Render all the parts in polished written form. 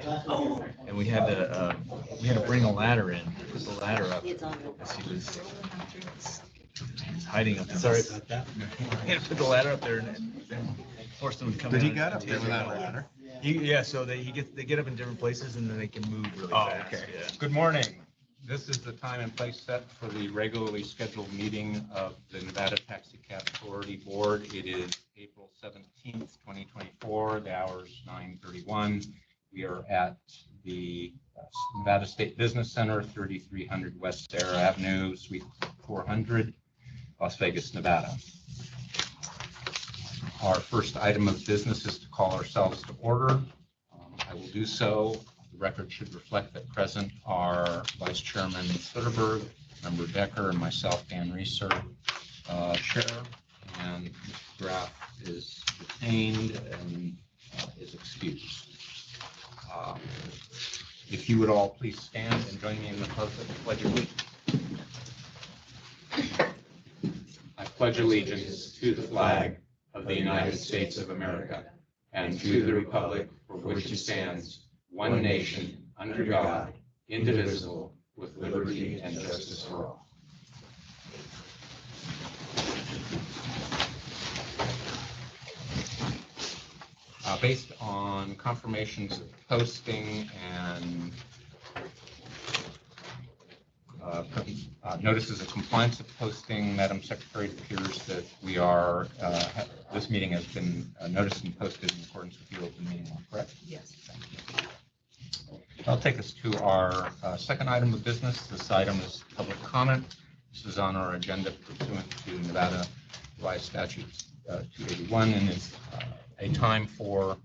and we had to bring a ladder in, put the ladder up as he was hiding up there. Sorry about that. We had to put the ladder up there and forced him to come in. But he got up there without a ladder. Yeah, so they get up in different places and then they can move really fast. Okay. Yeah. Good morning. This is the time and place set for the regularly scheduled meeting of the Nevada Taxicab Authority Board. It is April 17th, 2024. The hour is 9:31. We are at the Nevada State Business Center, 3300 West Sarah Avenue, Suite 400, Las Vegas, Nevada. Our first item of business is to call ourselves to order. I will do so. The record should reflect that present are Vice Chairman Soderberg, Member Decker, and myself, Dan Reeser, Chair, and Mr. Graff is detained and is excused. If you would all please stand and join me in the pledge of allegiance. I pledge allegiance to the flag of the United States of America and to the republic for which it stands, one nation, under God, indivisible, with liberty and justice for all. Based on confirmations of posting and notices of compliance of posting, Madam Secretary, it appears that we are, this meeting has been noticed and posted in accordance with the open meeting law, correct? Yes. Thank you. I'll take us to our second item of business. This item is public comment. This is on our agenda pursuant to Nevada Revised Statute 281 and is a time for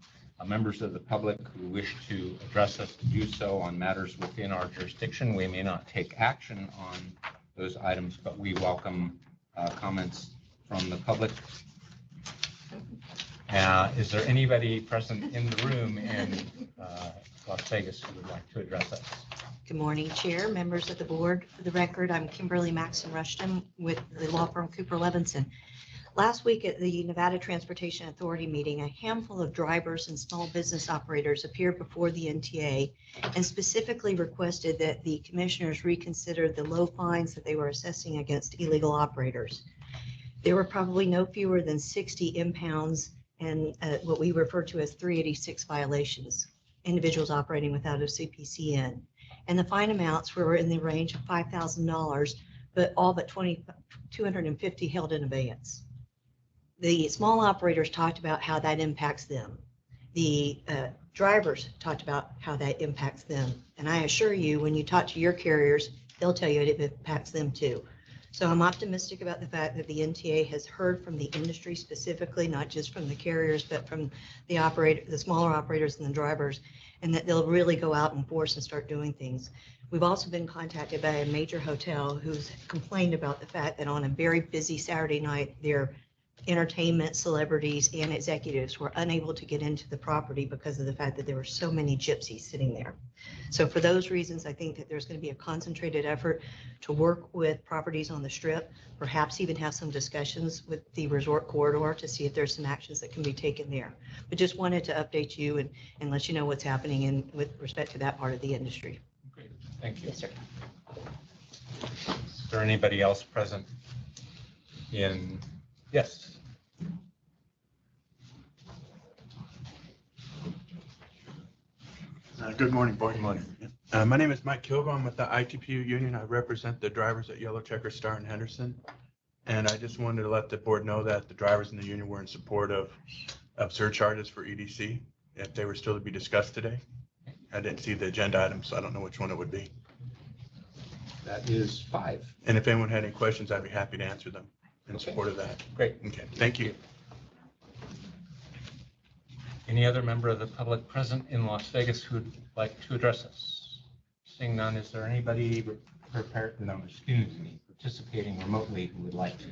members of the public who wish to address us to do so on matters within our jurisdiction. We may not take action on those items, but we welcome comments from the public. Is there anybody present in the room in Las Vegas who would like to address us? Good morning, Chair, members of the board. For the record, I'm Kimberly Maxon Rushton with the law firm Cooper Levinson. Last week at the Nevada Transportation Authority meeting, a handful of drivers and small business operators appeared before the NTA and specifically requested that the commissioners reconsider the low fines that they were assessing against illegal operators. There were probably no fewer than 60 impounds and what we refer to as 386 violations, individuals operating without a CPCN. And the fine amounts were in the range of $5,000, but all but 250 held in abeyance. The small operators talked about how that impacts them. The drivers talked about how that impacts them. And I assure you, when you talk to your carriers, they'll tell you it impacts them too. So I'm optimistic about the fact that the NTA has heard from the industry specifically, not just from the carriers, but from the smaller operators and the drivers, and that they'll really go out and force and start doing things. We've also been contacted by a major hotel who's complained about the fact that on a very busy Saturday night, their entertainment celebrities and executives were unable to get into the property because of the fact that there were so many gypsies sitting there. So for those reasons, I think that there's going to be a concentrated effort to work with properties on the Strip, perhaps even have some discussions with the resort corridor to see if there's some actions that can be taken there. But just wanted to update you and let you know what's happening with respect to that part of the industry. Great, thank you. Yes, sir. Is there anybody else present in? Yes. Good morning, board. Good morning. My name is Mike Kilgo. I'm with the ITPU union. I represent the drivers at Yellow Checker, Star, and Henderson. And I just wanted to let the board know that the drivers in the union were in support of surcharges for EDC if they were still to be discussed today. I didn't see the agenda item, so I don't know which one it would be. That is 5. And if anyone had any questions, I'd be happy to answer them in support of that. Great. Okay, thank you. Any other member of the public present in Las Vegas who would like to address us? Seeing none, is there anybody participating remotely who would like to?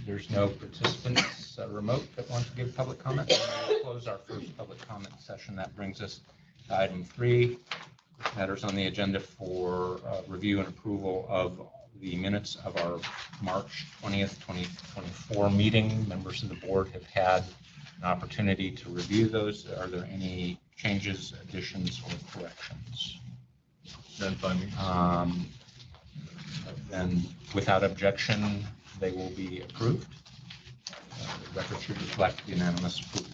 There's no participants remote that want to give public comment. We'll close our first public comment session. That brings us to item 3, matters on the agenda for review and approval of the minutes of our March 20th, 2024 meeting. Members of the board have had an opportunity to review those. Are there any changes, additions, or corrections? None by me. Then without objection, they will be approved. The record should reflect unanimous approval.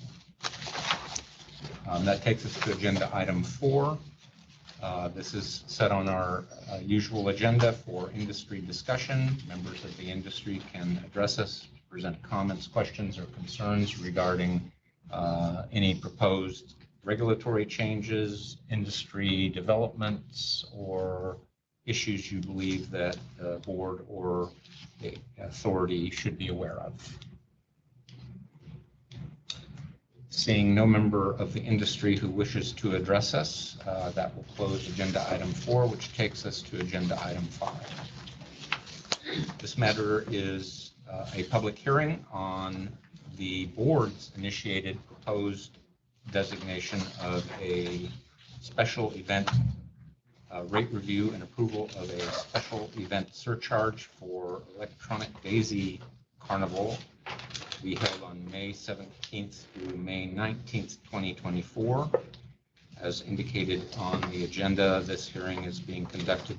That takes us to agenda item 4. This is set on our usual agenda for industry discussion. Members of the industry can address us, present comments, questions, or concerns regarding any proposed regulatory changes, industry developments, or issues you believe that the board or the authority should be aware of. Seeing no member of the industry who wishes to address us, that will close agenda item 4, which takes us to agenda item 5. This matter is a public hearing on the board's initiated proposed designation of a special event rate review and approval of a special event surcharge for Electronic Daisy Carnival to be held on May 17th through May 19th, 2024. As indicated on the agenda, this hearing is being conducted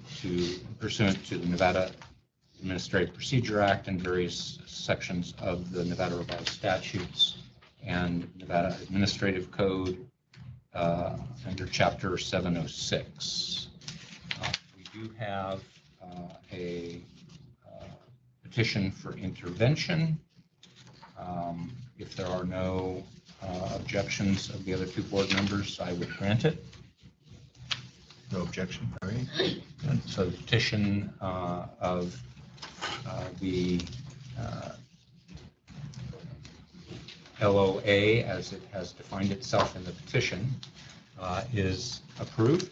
pursuant to the Nevada Administrative Procedure Act and various sections of the Nevada Revised Statutes and Nevada Administrative Code under Chapter 706. We do have a petition for intervention. If there are no objections of the other two board members, I would grant it. No objection. All right. So the petition of the LOA, as it has defined itself in the petition, is approved.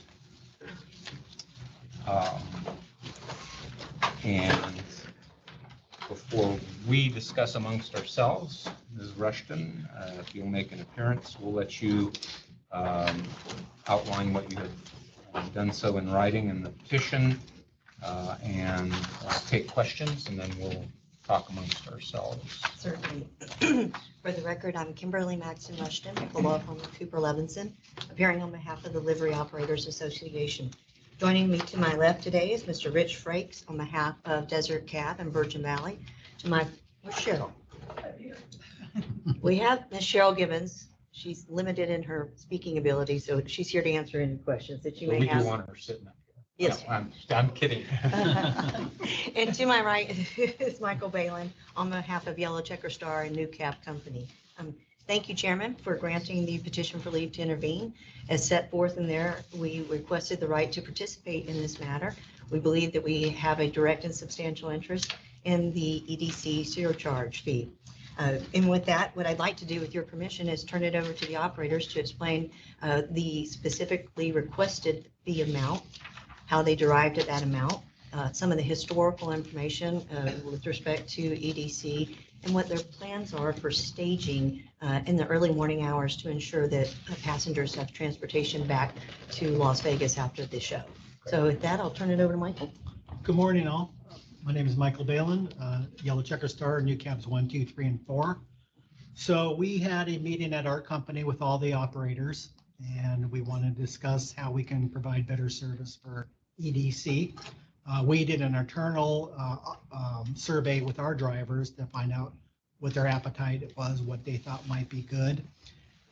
And before we discuss amongst ourselves, Ms. Rushton, if you'll make an appearance, we'll let you outline what you have done so in writing in the petition and take questions, and then we'll talk amongst ourselves. Certainly. For the record, I'm Kimberly Maxon Rushton with the law firm of Cooper Levinson, appearing on behalf of the Livery Operators Association. Joining me to my left today is Mr. Rich Frakes on behalf of Desert Cab and Virgin Valley. To my, where's Cheryl? We have Ms. Cheryl Gibbons. She's limited in her speaking ability, so she's here to answer any questions that you But may we have. do want her sitting up here. Yes. No, I'm kidding. And to my right is Michael Balin on behalf of Yellow Checker Star and New Cab Company. Thank you, Chairman, for granting the petition for leave to intervene. As set forth in there, we requested the right to participate in this matter. We believe that we have a direct and substantial interest in the EDC surcharge fee. And with that, what I'd like to do with your permission is turn it over to the operators to explain the specifically requested fee amount, how they derived at that amount, some of the historical information with respect to EDC, and what their plans are for staging in the early morning hours to ensure that passengers have transportation back to Las Vegas after the show. So with that, I'll turn it over to Michael. Good morning, all. My name is Michael Balin, Yellow Checker Star, New Cabs 1, 2, 3, and 4. So we had a meeting at our company with all the operators, and we want to discuss how we can provide better service for EDC. We did an internal survey with our drivers to find out what their appetite was, what they thought might be good.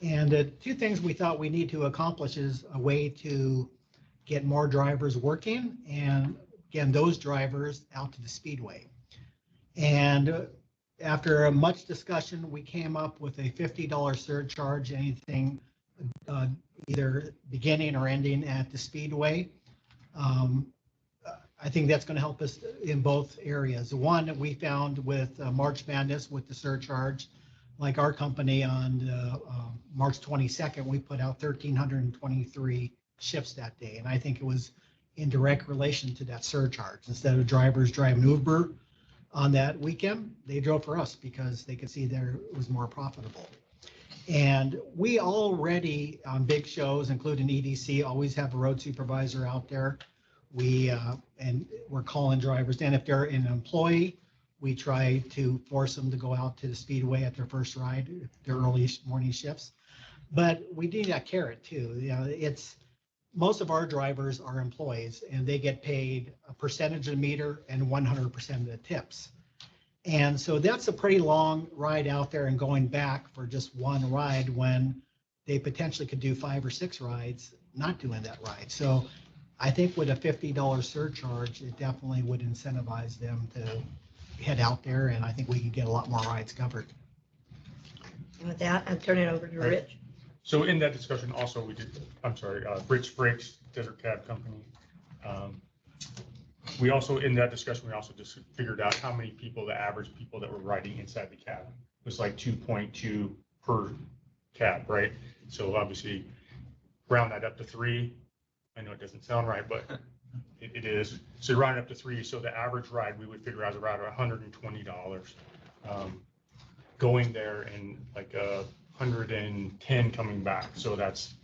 And two things we thought we need to accomplish is a way to get more drivers working and again, those drivers out to the Speedway. And after much discussion, we came up with a $50 surcharge, anything either beginning or ending at the Speedway. I think that's going to help us in both areas. One, we found with March Madness with the surcharge, like our company on March 22nd, we put out 1,323 shifts that day. And I think it was in direct relation to that surcharge. Instead of drivers driving Uber on that weekend, they drove for us because they could see there it was more profitable. And we already on big shows, including EDC, always have a road supervisor out there. And we're calling drivers. And if they're an employee, we try to force them to go out to the Speedway at their first ride, their early morning shifts. But we need that carrot too. You know, it's, most of our drivers are employees and they get paid a percentage of the meter and 100% of the tips. And so that's a pretty long ride out there and going back for just one ride when they potentially could do 5 or 6 rides not doing that ride. So I think with a $50 surcharge, it definitely would incentivize them to head out there, and I think we could get a lot more rides covered. And with that, I'll turn it over to Right. Rich. So in that discussion also, Rich Frakes, Desert Cab Company. We also, in that discussion, we also just figured out how many people, the average people that were riding inside the cab was like 2.2 per cab, right? So obviously round that up to 3. I know it doesn't sound right, but it is. So round it up to 3. So the average ride we would figure out is around $120 going there, and like 110 coming back. So that's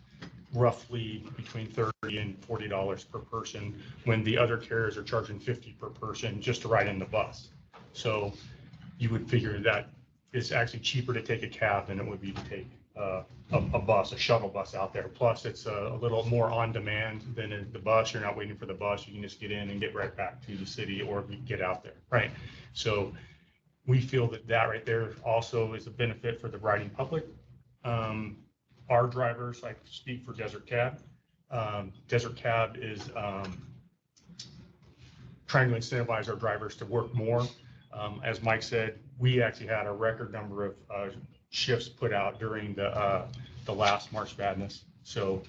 roughly between $30 and $40 per person, when the other carriers are charging $50 per person just to ride in the bus. So you would figure that it's actually cheaper to take a cab than it would be to take a bus, a shuttle bus out there. Plus, it's a little more on demand than in the bus. You're not waiting for the bus. You can just get in and get right back to the city, or get out there, right? So we feel that right there also is a benefit for the riding public. Our drivers, I speak for Desert Cab. Desert Cab is trying to incentivize our drivers to work more. As Mike said, we actually had a record number of shifts put out during the last March Madness, so,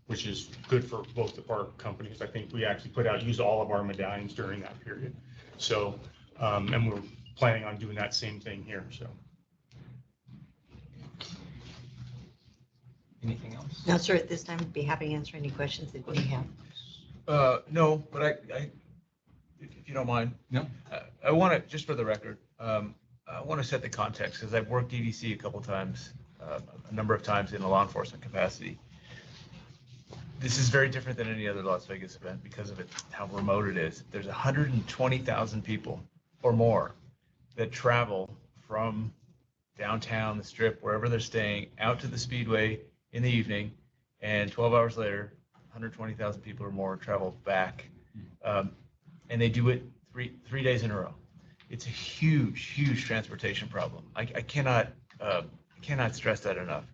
which is good for both of our companies. I think we actually used all of our medallions during that period. So, and we're planning on doing that same thing here, so. Anything else? No, sir, at this time, I'd be happy to answer any questions that you have. No, but I, if you don't mind. No. I want to, just for the record, I want to set the context, because I've worked EDC a couple times, a number of times in a law enforcement capacity. This is very different than any other Las Vegas event because of how remote it is. There's 120,000 people or more that travel from downtown, the Strip, wherever they're staying, out to the Speedway in the evening, and 12 hours later, 120,000 people or more travel back, and they do it three days in a row. It's a huge, huge transportation problem. I cannot stress that enough.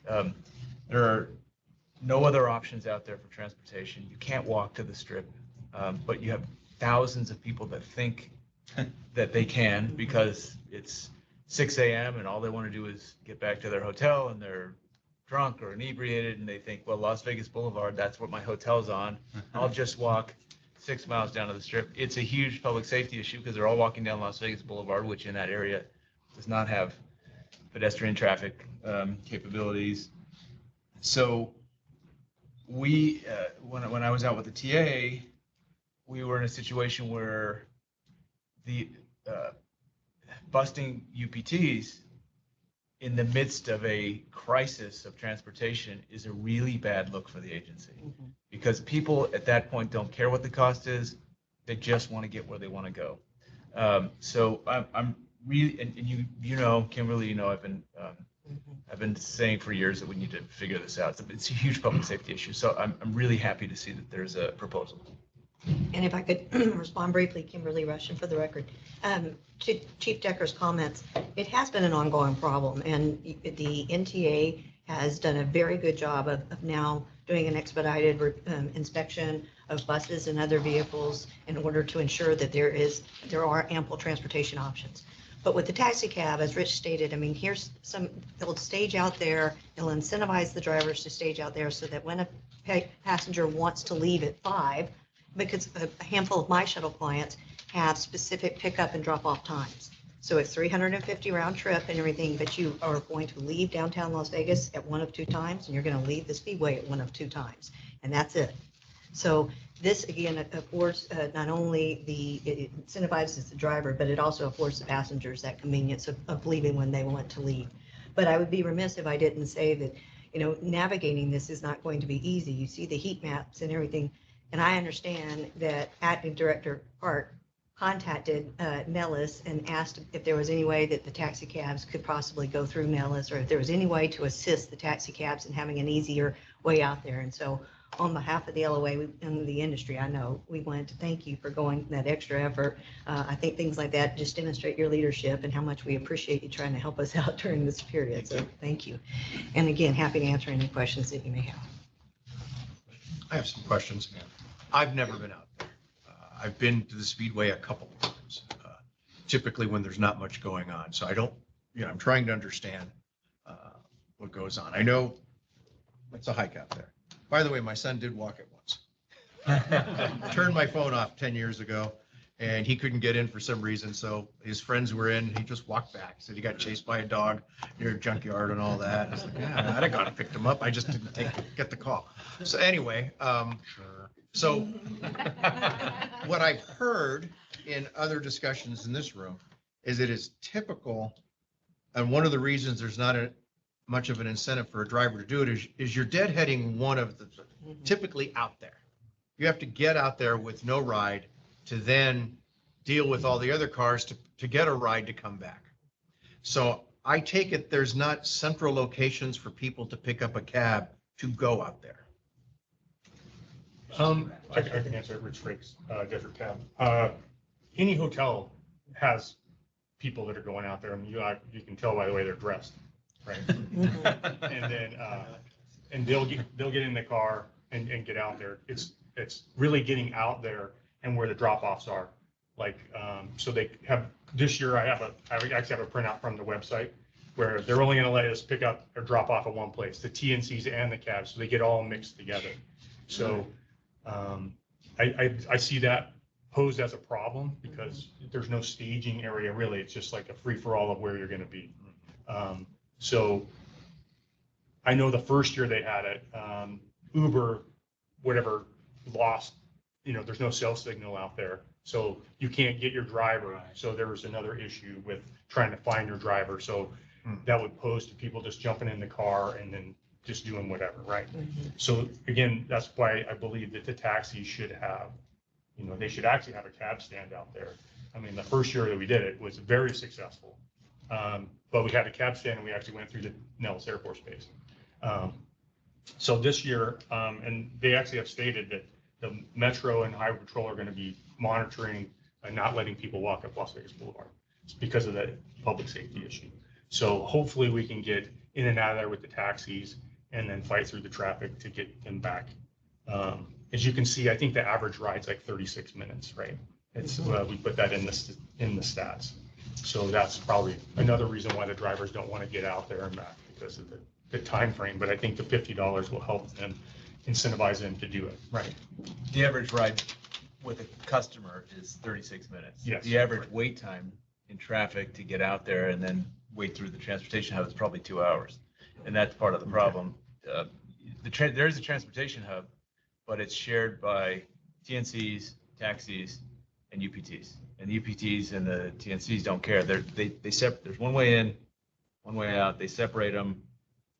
There are no other options out there for transportation. You can't walk to the Strip, but you have thousands of people that think that they can because it's 6 a.m. and all they want to do is get back to their hotel, and they're drunk or inebriated, and they think, well, Las Vegas Boulevard, that's what my hotel's on. I'll just walk 6 miles down to the Strip. It's a huge public safety issue because they're all walking down Las Vegas Boulevard, which in that area does not have pedestrian traffic capabilities. So we, when I was out with the TA, we were in a situation where the busting UPTs in the midst of a crisis of transportation is a really bad look for the agency, because people at that point don't care what the cost is. They just want to get where they want to go. So I'm really, and you know, Kimberly, you know, I've been saying for years that we need to figure this out. It's a huge public safety issue. So I'm really happy to see that there's a proposal. And if I could respond briefly, Kimberly Russian for the record, to Chief Decker's comments, it has been an ongoing problem, and the NTA has done a very good job of now doing an expedited inspection of buses and other vehicles in order to ensure that there are ample transportation options. But with the taxi cab, as Rich stated, I mean, they'll stage out there, they'll incentivize the drivers to stage out there so that when a passenger wants to leave at 5, because a handful of my shuttle clients have specific pickup and drop off times. So it's 350 round trip and everything, but you are going to leave downtown Las Vegas at 1 of 2 times, and you're going to leave the Speedway at 1 of 2 times, and that's it. So this, again, affords not only it incentivizes the driver, but it also affords the passengers that convenience of leaving when they want to leave. But I would be remiss if I didn't say that, you know, navigating this is not going to be easy. You see the heat maps and everything, and I understand that Acting Director Hart contacted Nellis and asked if there was any way that the taxi cabs could possibly go through Nellis, or if there was any way to assist the taxi cabs in having an easier way out there. And so on behalf of the LOA and the industry, I know we wanted to thank you for going that extra effort. I think things like that just demonstrate your leadership and how much we appreciate you trying to help us out during this period. So thank you. And again, happy to answer any questions that you may have. I have some questions. I've never been out there. I've been to the Speedway a couple of times, typically when there's not much going on. So I don't, I'm trying to understand what goes on. I know it's a hike out there. By the way, my son did walk it once. I turned my phone off 10 years ago and he couldn't get in for some reason. So his friends were in, he just walked back. Said he got chased by a dog near a junkyard and all that. I was like, yeah, I'd have gone and picked him up. I just didn't get the call. So anyway, so what I've heard in other discussions in this room is it is typical, and one of the reasons there's not much of an incentive for a driver to do it is you're deadheading one of the, typically out there. You have to get out there with no ride to then deal with all the other cars to get a ride to come back. So I take it there's not central locations for people to pick up a cab to go out there. I can answer it. Rich Frakes, Desert Cab. Any hotel has people that are going out there, and you can tell by the way they're dressed, right? And then and they'll get in the car and get out there. It's really getting out there and where the drop-offs are. Like so they have this year. I actually have a printout from the website where they're only going to let us pick up or drop off at one place, the TNCs and the cabs, so they get all mixed together. So. I see that posed as a problem because there's no staging area really. It's just like a free for all of where you're going to be. So I know the first year they had it, Uber, whatever, lost, there's no cell signal out there. So you can't get your driver. So there was another issue with trying to find your driver. So that would pose to people just jumping in the car and then just doing whatever, right? So again, that's why I believe that the taxis should have, they should actually have a cab stand out there. I mean, the first year that we did it was very successful. But we had a cab stand and we actually went through the Nellis Air Force Base. So this year, and they actually have stated that the Metro and Highway Patrol are going to be monitoring and not letting people walk up Las Vegas Boulevard. It's because of that public safety issue. So hopefully we can get in and out of there with the taxis and then fight through the traffic to get them back. As you can see, I think the average ride's like 36 minutes, right? It's we put that in the stats. So that's probably another reason why the drivers don't want to get out there and back because of the time frame. But I think the $50 will help them incentivize them to do it. Right. The average ride with a customer is 36 minutes. Yes. The average wait time in traffic to get out there and then wait through the transportation hub is probably 2 hours. And that's part of the problem. There is a transportation hub, but it's shared by TNCs, taxis, and UPTs. And the UPTs and the TNCs don't care. They separate. There's one way in, one way out. They separate them.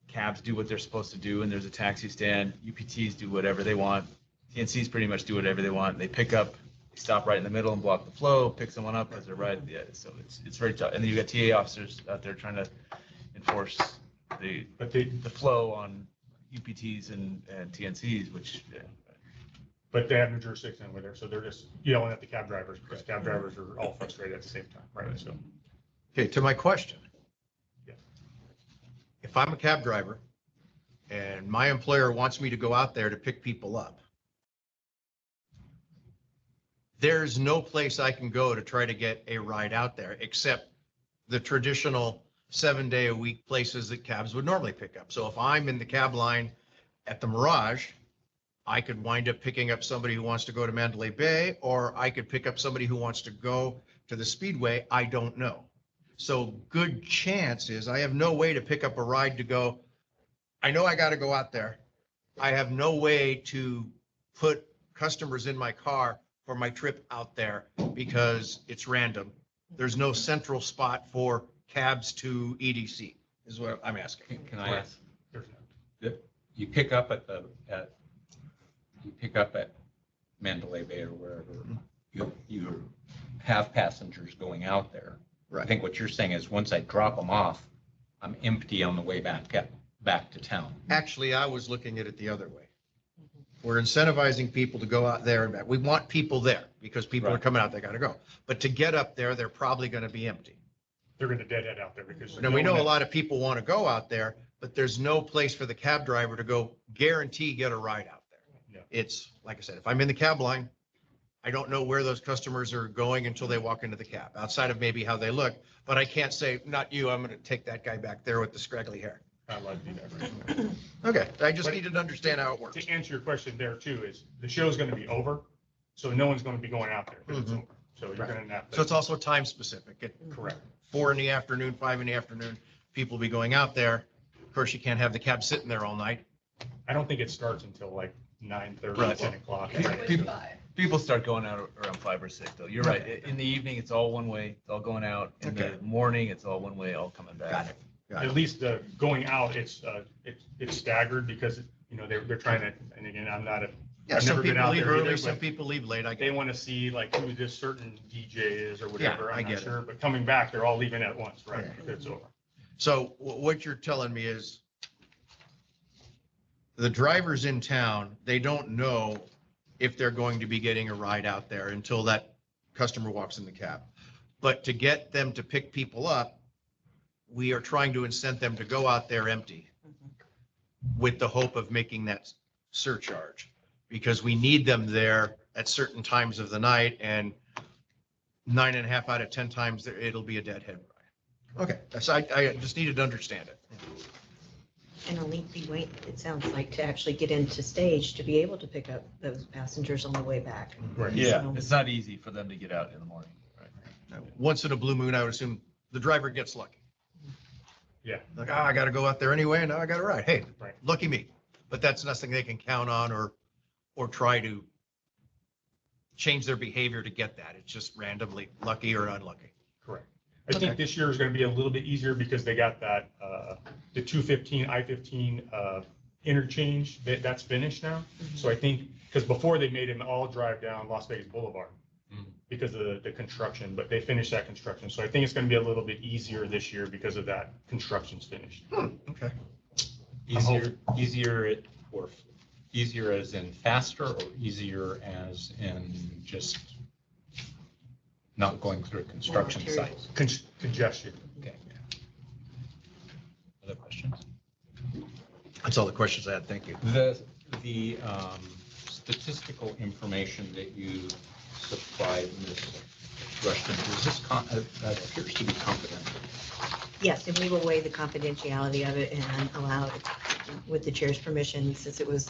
Cabs do what they're supposed to do, and there's a taxi stand. UPTs do whatever they want. TNCs pretty much do whatever they want. They pick up, they stop right in the middle and block the flow, pick someone up as they're right. Yeah, so it's very tough. And then you got TA officers out there trying to enforce the flow on UPTs and TNCs, which. Yeah. But they have no jurisdiction over there, so they're just yelling at the cab drivers because cab drivers are all frustrated at the same time, right? So. Okay, to my question. Yeah. If I'm a cab driver and my employer wants me to go out there to pick people up, there's no place I can go to try to get a ride out there except the traditional 7-day-a-week places that cabs would normally pick up. So if I'm in the cab line at the Mirage, I could wind up picking up somebody who wants to go to Mandalay Bay, or I could pick up somebody who wants to go to the Speedway. I don't know. So good chance is I have no way to pick up a ride to go. I know I got to go out there. I have no way to put customers in my car for my trip out there because it's random. There's no central spot for cabs to EDC is what I'm asking. Can I ask? You pick up you pick up at Mandalay Bay or wherever. You have passengers going out there. I Right. think what you're saying is once I drop them off, I'm empty on the way back to town. Actually, I was looking at it the other way. We're incentivizing people to go out there and back. We want people there because people are Right. coming out, they gotta go. But to get up there, they're probably gonna be empty. They're going to deadhead out there because. Now, we know a lot of people want to go out there, but there's no place for the cab driver to go guarantee get a ride out there. Yeah. It's, like I said, if I'm in the cab line, I don't know where those customers are going until they walk into the cab, outside of maybe how they look. But I can't say, not you, I'm going to take that guy back there with the scraggly hair. I'd like to do that. Right. Okay, I just But- needed to understand how it works. To answer your question there too, is the show's going to be over, so no one's going to be going out there. 'Cause it's Mhm. over. So you're going to have. So it's also time specific. At Correct. 4 in the afternoon, 5 in the afternoon, people will be going out there. Of course, you can't have the cab sitting there all night. I don't think it starts until like 9:30, Right. 10 o'clock. People start going out around 5 or 6 though. You're right. In the evening, it's all one way. It's all going out. In the Okay. morning, it's all one way, all coming back. Got it. Got At it. least the going out, it's staggered because, you know, they're trying to, and again, I'm not a, Yeah, I've some never been people out leave there early, either, some but people leave late. I they get it. want to see like who this certain DJ is or whatever. I I'm get not it. sure, but coming back, they're all leaving at once, right? Yeah. If it's over. So what you're telling me is the drivers in town, they don't know if they're going to be getting a ride out there until that customer walks in the cab. But to get them to pick people up, we are trying to incent them to go out there empty with the hope of making that surcharge, because we need them there at certain times of the night, and 9.5 out of 10 times it'll be a deadhead ride. Okay, so I just needed to understand it. And a lengthy wait, it sounds like, to actually get into stage to be able to pick up those passengers on the way back. Right. Yeah, So- it's not easy for them to get out in the morning. Right. Now, once in a blue moon, I would assume the driver gets lucky. Yeah. Like, I got to go out there anyway, and now I got to ride. Hey, Right. lucky me. But that's nothing they can count on or try to change their behavior to get that. It's just randomly lucky or unlucky. Correct. I think this year is going to be a little bit easier because they got that, the 215, I-15 interchange, that's finished now. So I think, because before they made them all drive down Las Vegas Boulevard because of the construction, but they finished that construction. So I think it's going to be a little bit easier this year because of that construction's finished. Okay. Easier as in faster or easier as in just not going through a construction site? Congestion. Okay. Other questions? That's all the questions I had. Thank you. The statistical information that you supplied, Ms. Rushton, is this, that appears to be confidential. Yes, and we will weigh the confidentiality of it and allow it with the chair's permission, since it was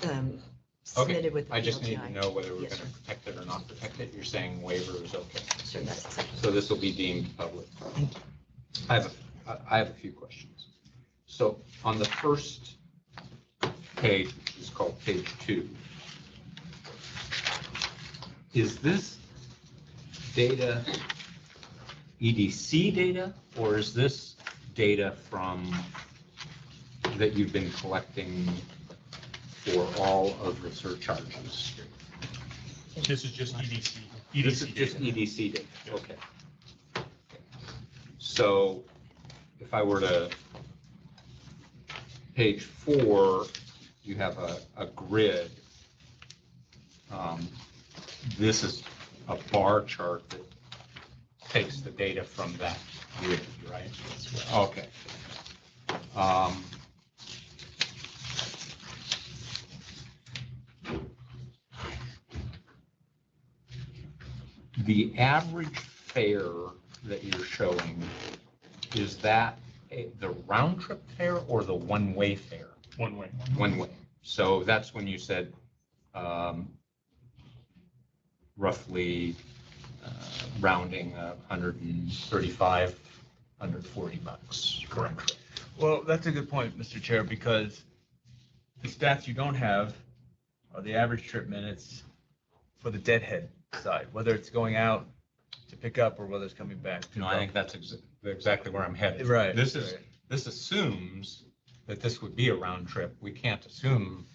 submitted with the I just need to PLTI. know whether we're Yes, going to sir. protect it or not protect it. You're saying waiver is okay. Sure, that's acceptable. So this will be deemed public. Thank you. I have a few questions. So on the first page, which is called page 2, is this data EDC data, or is this data from, that you've been collecting for all of the surcharges? This is just EDC. This is EDC just data. EDC data, okay. So if I were to, page 4, you have a grid. This is a bar chart that takes the data from that grid, right? Okay. The average fare that you're showing, is that the round trip fare or the one-way fare? One way. One way. So that's when you said roughly rounding $135, $140. Correct. Well, that's a good point, Mr. Chair, because the stats you don't have are the average trip minutes for the deadhead side, whether it's going out to pick up or whether it's coming back. to No, I think that's exactly where I'm headed. Right. This is, right. this assumes that this would be a round trip. We can't assume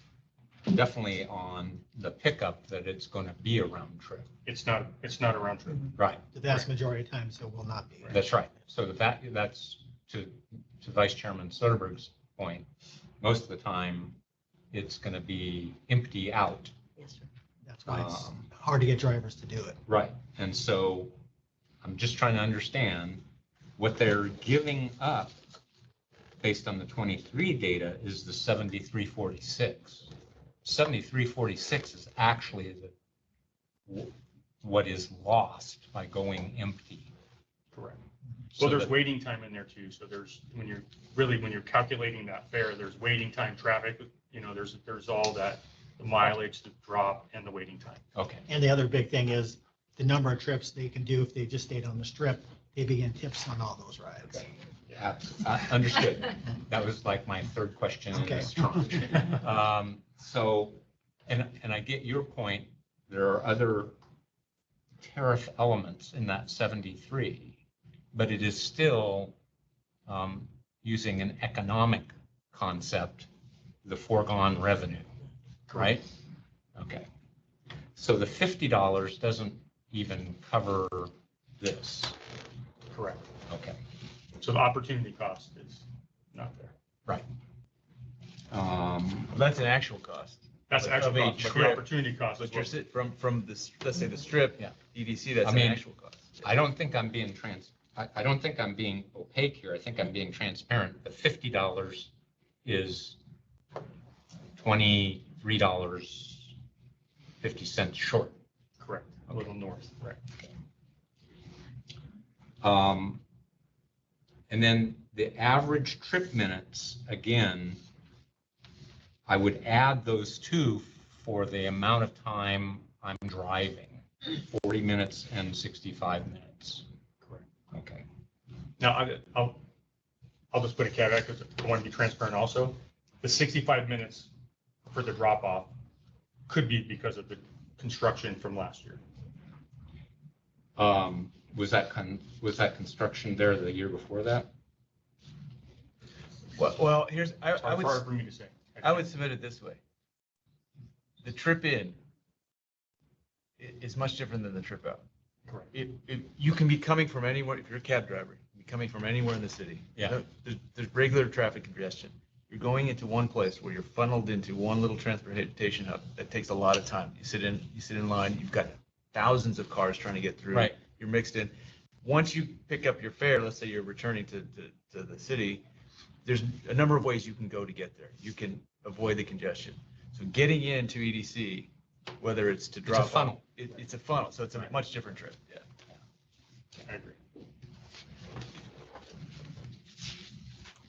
definitely on the pickup that it's going to be a round trip. It's not a round trip. Right. The vast majority of times it will not be. That's right. So that's to Vice Chairman Soderberg's point. Most of the time, it's going to be empty out. Yes, sir. That's why it's hard to get drivers to do it. Right. And so I'm just trying to understand what they're giving up based on the 23 data is the 7346. 7346 is actually what is lost by going empty. Correct. So Well, there's that- waiting time in there too. So there's, when you're calculating that fare, there's waiting time, traffic, there's all that, the mileage, the drop, and the waiting time. Okay. And the other big thing is the number of trips they can do if they just stayed on the strip. They begin tips on all those rides. Understood. That was like my third question in Okay. this tranche. So, and I get your point. There are other tariff elements in that 73, but it is still using an economic concept, the foregone revenue, right? Okay. So the $50 doesn't even cover this. Correct. Okay. So the opportunity cost is not there. Right. Well, that's an actual cost. That's Of actual a cost, but the trip, opportunity cost is But you're what, from this, let's say the strip, Yeah. EDC, that's I an mean, actual cost. I don't think I'm being I don't think I'm being opaque here. I think I'm being transparent. The $50 is $23.50 short. correct, a little north, right? And then the average trip minutes, again, I would add those two for the amount of time I'm driving, 40 minutes and 65 minutes. Correct. Okay. Now, I'll just put a caveat because I want to be transparent also. The 65 minutes for the drop off could be because of the construction from last year. Was that construction there the year before that? Well, It's hard for me to say. I would submit it this way. The trip in is much different than the trip out. Correct. You can be coming from anywhere, if you're a cab driver, you can be coming from anywhere in the city. Yeah. There's regular traffic congestion. You're going into one place where you're funneled into one little transportation hub that takes a lot of time. You sit in line, you've got thousands of cars trying to get through. Right. You're mixed in. Once you pick up your fare, let's say you're returning to the city, there's a number of ways you can go to get there. You can avoid the congestion. So getting into EDC, whether it's to drop. It's a funnel. It's a funnel, so it's a much different trip, yeah. I agree.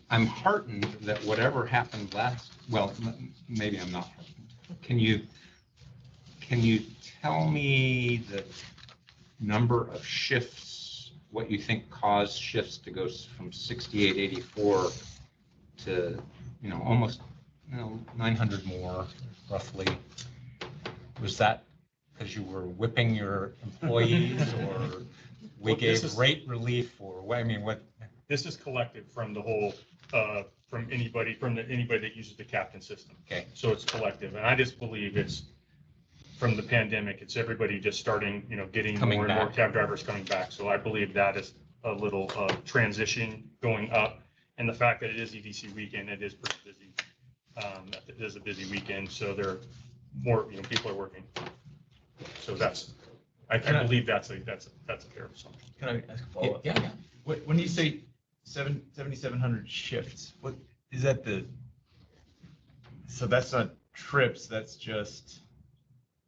I'm heartened that whatever happened maybe I'm not heartened. Can you tell me the number of shifts, what you think caused shifts to go from 6884 to, almost, 900 more roughly? Was that because you were whipping your employees or we Well, this gave is- rate relief or what? I mean, what? This is collected from the whole, from anybody that uses the captain system. Okay. So it's collective. And I just believe it's from the pandemic, it's everybody just starting, getting Coming more and more back. cab drivers coming back. So I believe that is a little transition going up. And the fact that it is EDC weekend, it is pretty busy. It is a busy weekend, so there are more, people are working. So I believe that's a fair assumption. Can I ask a follow-up? Yeah. When you say 7,700 shifts, what, is that so that's not trips, that's just,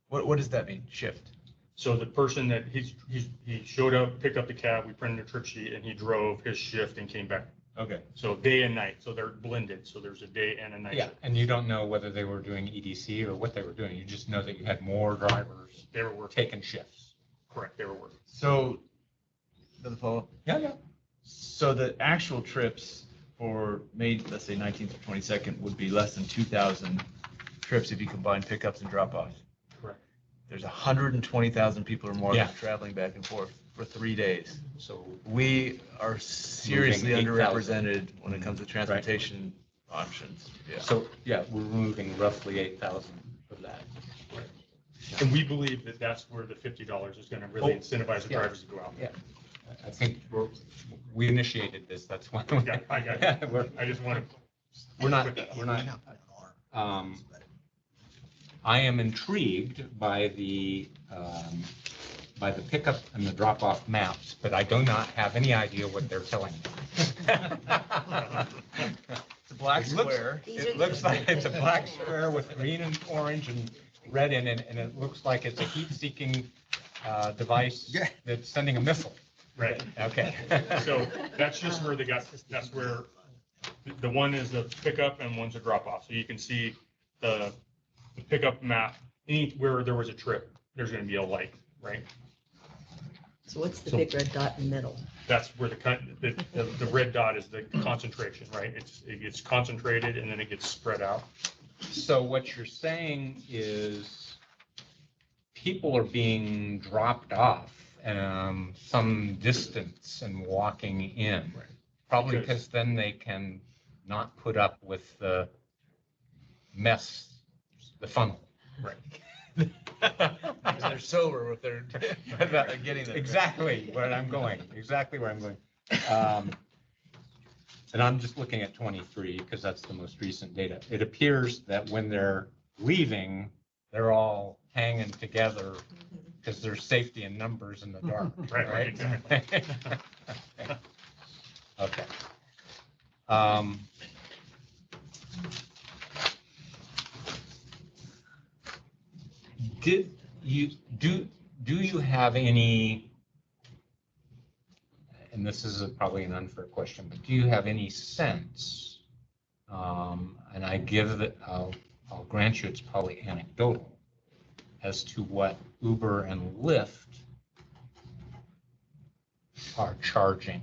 what does that mean, shift? So the person that he showed up, picked up the cab, we printed a trip sheet, and he drove his shift and came back. Okay. So day and night, so they're blended, so there's a day and a night Yeah, shift. and you don't know whether they were doing EDC or what they were doing. You just know that you had more drivers They were working, taking shifts. correct, they were working. So, another follow-up? Yeah. So the actual trips for May, let's say 19th or 22nd would be less than 2,000 trips if you combine pickups and drop-offs. Correct. There's 120,000 people or more Yeah. traveling back and forth for 3 days. So We are seriously Moving 8,000. underrepresented when it comes to transportation options. Yeah. So, yeah, we're moving roughly 8,000 And we believe that that's where the $50 is going to really incentivize the Yeah. drivers to go out. Yeah. I think we initiated this, that's why. Yeah, I got it. We're I just want to. we're not, I am intrigued by the pickup and the drop-off maps, but I do not have any idea what they're telling me. It's a black It looks- square. It looks like it's a black square with green and orange and red in it, and it looks like it's a heat-seeking device that's sending a missile. Right. Okay. So that's just where that's where the one is the pickup and one's a drop off. So you can see the pickup map, anywhere there was a trip, there's going to be a light, right? So what's the So- big red dot in the middle? That's where the red dot is the concentration, right? It gets concentrated and then it gets spread out. So what you're saying is people are being dropped off some distance and walking in. Right. Probably Because- because then they can not put up with the mess, the funnel. Right. Because they're sober if they're getting there. Exactly where I'm going, exactly where I'm going. And I'm just looking at 23 because that's the most recent data. It appears that when they're leaving, they're all hanging together because there's safety in numbers in the dark, Right, right? exactly. Okay. Did you, do you have any, and this is probably an unfair question, but do you have any sense, and I give that, I'll grant you it's probably anecdotal, as to what Uber and Lyft are charging?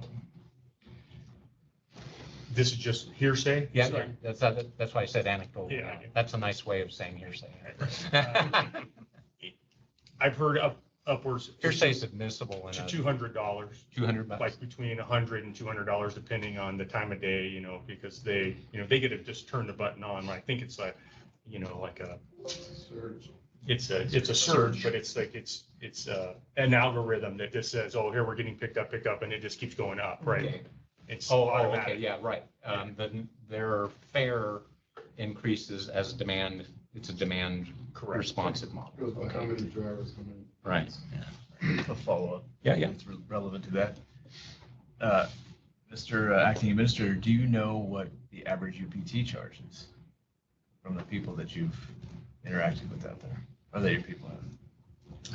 This is just hearsay. Yeah, So- yeah, that's why I said anecdotal. Yeah, I get it. That's a nice way of saying hearsay. I've heard upwards. Hearsay is admissible in To a $200, $200. like between $100 and $200, depending on the time of day, because they get to just turn the button on. I think it's like a, it's a surge, but it's like, it's an algorithm that just says, oh, here we're getting picked up, and it just keeps going up, right? Okay. It's Oh, okay, automatic. yeah, right. Then their fare increases as demand, it's a demand Correct. responsive model. Goes by how Okay. many drivers come in. Right. A follow-up. Yeah, yeah. It's relevant to that. Mr. Acting Administrator, do you know what the average UPT charges from the people that you've interacted with out there? Or that your people have?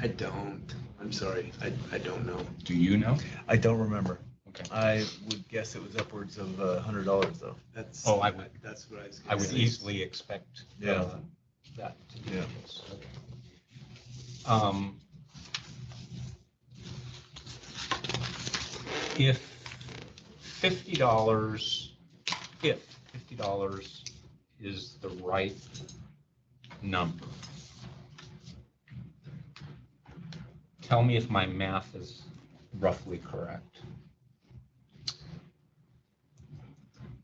I don't. I'm sorry. I don't know. Do you know? I don't remember. Okay. I would guess it was upwards of $100 though. That's. Oh, I would- That's what I was. I gonna would say. easily expect Yeah. that to be Yeah. the case. Okay. If $50 is the right number, tell me if my math is roughly correct.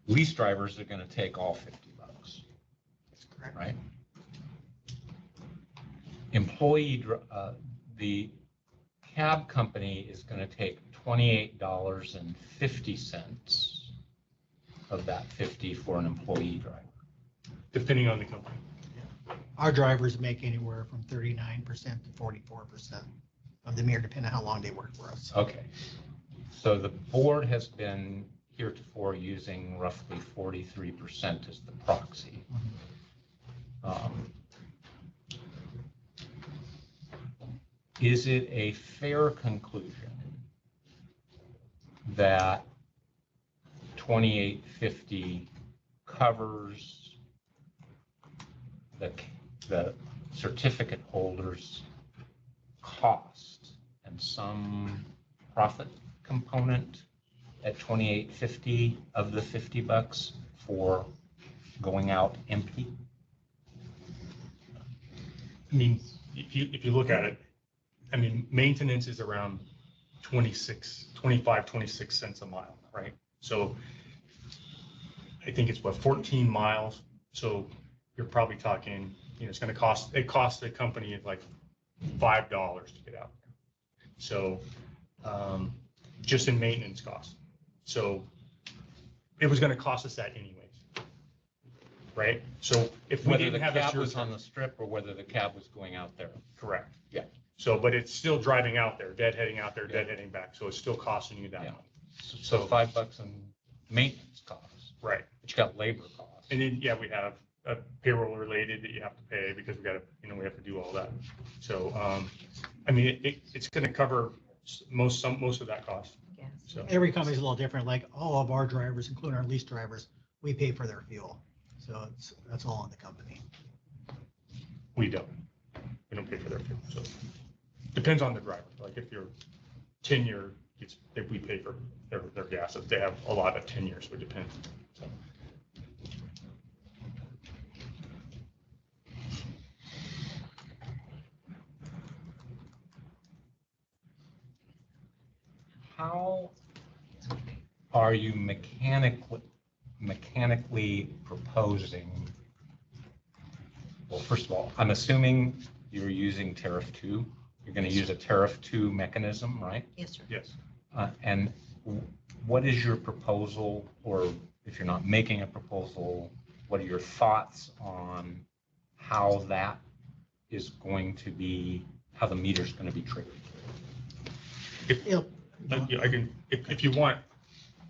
Lease drivers are going to take all $50, right? The cab company is going to take $28.50 of that 50 for an employee driver. Depending on the company. Our drivers make anywhere from 39% to 44% of the year, depending on how long they work for us. Okay. So the board has been heretofore using roughly 43% as the proxy. Is it a fair conclusion that 2850 covers the certificate holder's cost and some profit component at 2850 of the $50 for going out empty? I mean, if you look at it, I mean, maintenance is around 26 cents a mile, right? So I think it's 14 miles. So you're probably talking, it's going to cost the company like $5 to get out there. So just in maintenance costs. So it was going to cost us that anyways. Right? So if we Whether the didn't have a cab was surcharge, on the strip or whether the cab was going out there. correct. Yeah. So, but it's still driving out there, deadheading out there, Yeah. deadheading back. So it's still costing you that Yeah. money. So $5 in maintenance costs, Right. but you got labor costs. And then, yeah, we have a payroll related that you have to pay because we got to, we have to do all that. So, I mean, it's going to cover most of that cost. Yes. So, Every company's a little different, like all of our drivers, including our lease drivers, we pay for their fuel. So that's all on the company. we don't pay for their fuel. So depends on the driver. Like if you're tenure, if we pay for their gas, if they have a lot of tenure, so it depends. So. How are you mechanically proposing? Well, first of all, I'm assuming you're using tariff 2. You're going to use a tariff 2 mechanism, right? Yes, sir. Yes. And what is your proposal, or if you're not making a proposal, what are your thoughts on how that is going to be, how the meter's going to be triggered? I can, if you want,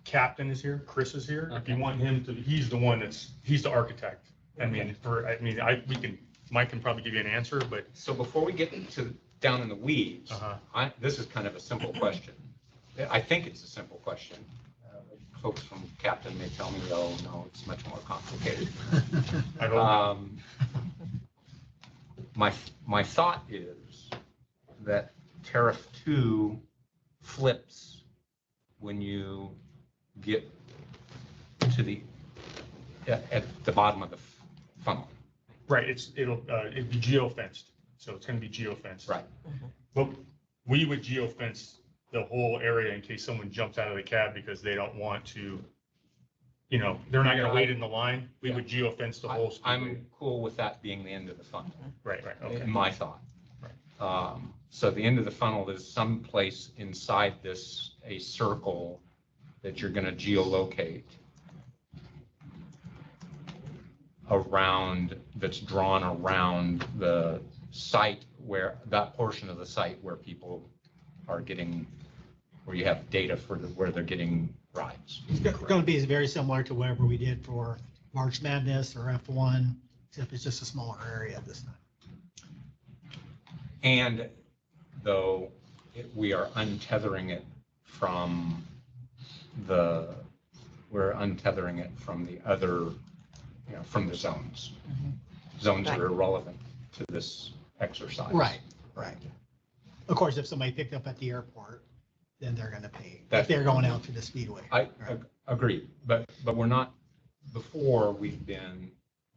Captain is here, Chris is here. If you want him to, he's the one he's the architect. Mike can probably give you an answer, but. So before we get into down in the weeds, Uh-huh. this is kind of a simple question. I think it's a simple question. Folks from Captain may tell me, oh, no, it's much more complicated. I hope. My thought is that tariff 2 flips when you get to at the bottom of the funnel. Right, it'll be geo-fenced, so it's gonna be geo-fenced. Right. But we would geo-fence the whole area in case someone jumps out of the cab because they don't want to, they're not gonna wait in the line. We would geo-fence the whole speedway. I'm cool with that being the end of the funnel. Right, okay. In my thought. So the end of the funnel is someplace inside this, a circle that you're going to geolocate around, that's drawn around the site where, that portion of the site where people are getting, where you have data for where they're getting rides. It's going to be very similar to whatever we did for March Madness or F1, except it's just a smaller area this time. And though we are untethering it from the other, from the zones. Zones Right. are irrelevant to this exercise. Right. Of course, if somebody picked up at the airport, then they're going to pay. If That's- they're going out to the speedway. I agree, but we're not, before we've been,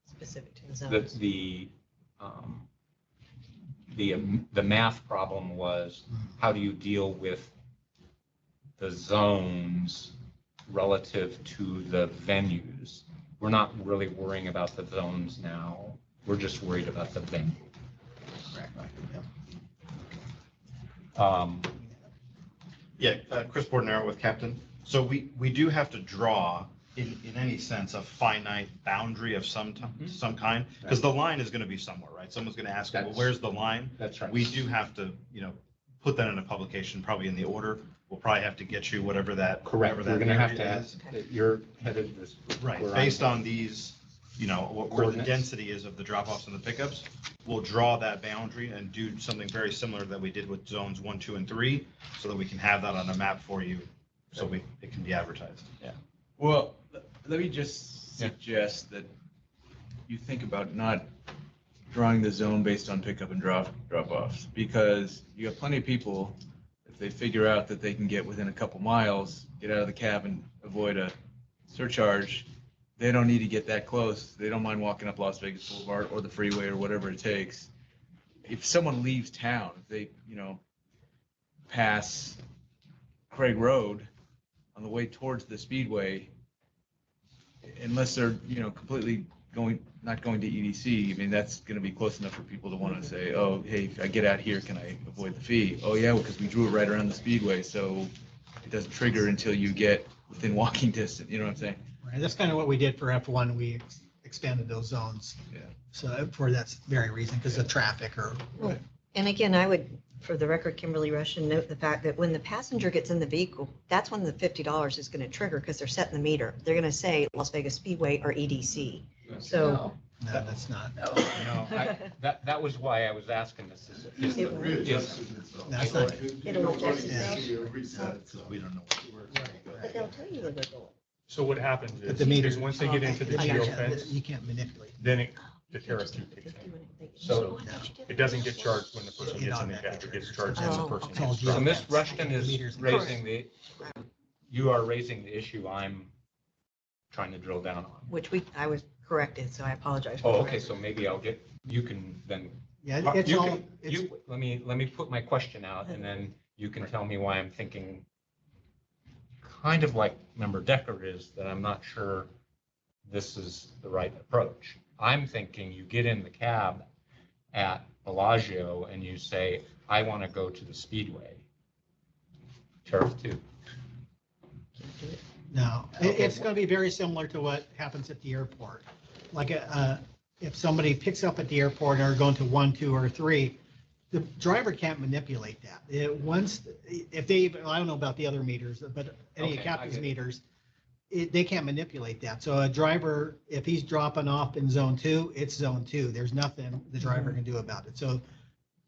Specific to the zones. the math problem was, how do you deal with the zones relative to the venues? We're not really worrying about the zones now. We're just worried about the venue. Correct. Yeah, Chris Bordenaro with Captain. So we do have to draw, in any sense, a finite boundary of some kind, because the line is going to be somewhere, right? Someone's going to ask, well, where's the line? That's right. We do have to, put that in a publication, probably in the order. We'll probably have to get you whatever that. Correct. whatever We're that going to have to area have, is. you're headed this. Right, we're based on these, where the Coordinates. density is of the drop-offs and the pickups, we'll draw that boundary and do something very similar that we did with zones 1, 2, and 3, so that we can have that on a map for you, so it can be advertised. Well, let me just suggest that you think about not drawing the zone based on pickup and drop-offs, because you have plenty of people, if they figure out that they can get within a couple miles, get out of the cab and avoid a surcharge, they don't need to get that close. They don't mind walking up Las Vegas Boulevard or the freeway or whatever it takes. If someone leaves town, if they, pass Craig Road on the way towards the speedway, unless they're, completely not going to EDC, I mean, that's going to be close enough for people to want to say, oh, hey, if I get out here, can I avoid the fee? Oh, yeah, because we drew it right around the speedway, so it doesn't trigger until you get within walking distance, you know what I'm saying? Right, that's kind of what we did for F1. We expanded those zones. Yeah. So for that very reason, because of traffic or. Well, and again, I would, for the record, Kimberly Russian, note the fact that when the passenger gets in the vehicle, that's when the $50 is going to trigger because they're setting the meter. They're going to say Las Vegas Speedway or EDC. So. No, that's not. No, that was why I was asking this. That's not. It'll adjust Yeah. itself. We don't know. But they'll tell you the result. So what happens But the meter- is once they get into the I got you. geofence, You can't manipulate. then the tariff fee kicks in. So- It doesn't get charged when the person gets in the cab, it gets charged when the Oh, person okay. gets So dropped. Ms. Rushton Meters. is raising you are raising the issue I'm trying to drill down on. Which I was corrected, so I apologize. for Oh, okay, correcting. so maybe you can then, Yeah, it's you all, can, it's, let me put my question out and then you can tell me why I'm thinking kind of like Member Decker is, that I'm not sure this is the right approach. I'm thinking you get in the cab at Bellagio and you say, I want to go to the Speedway. Tariff 2. no, it's going to be very similar to what happens at the airport. Like, if somebody picks up at the airport and are going to 1, 2, or 3, the driver can't manipulate that. If they, I don't know about the other meters, but any Okay, I captain's get it. meters, they can't manipulate that. So a driver, if he's dropping off in zone 2, it's zone 2. There's nothing the driver can do about it. So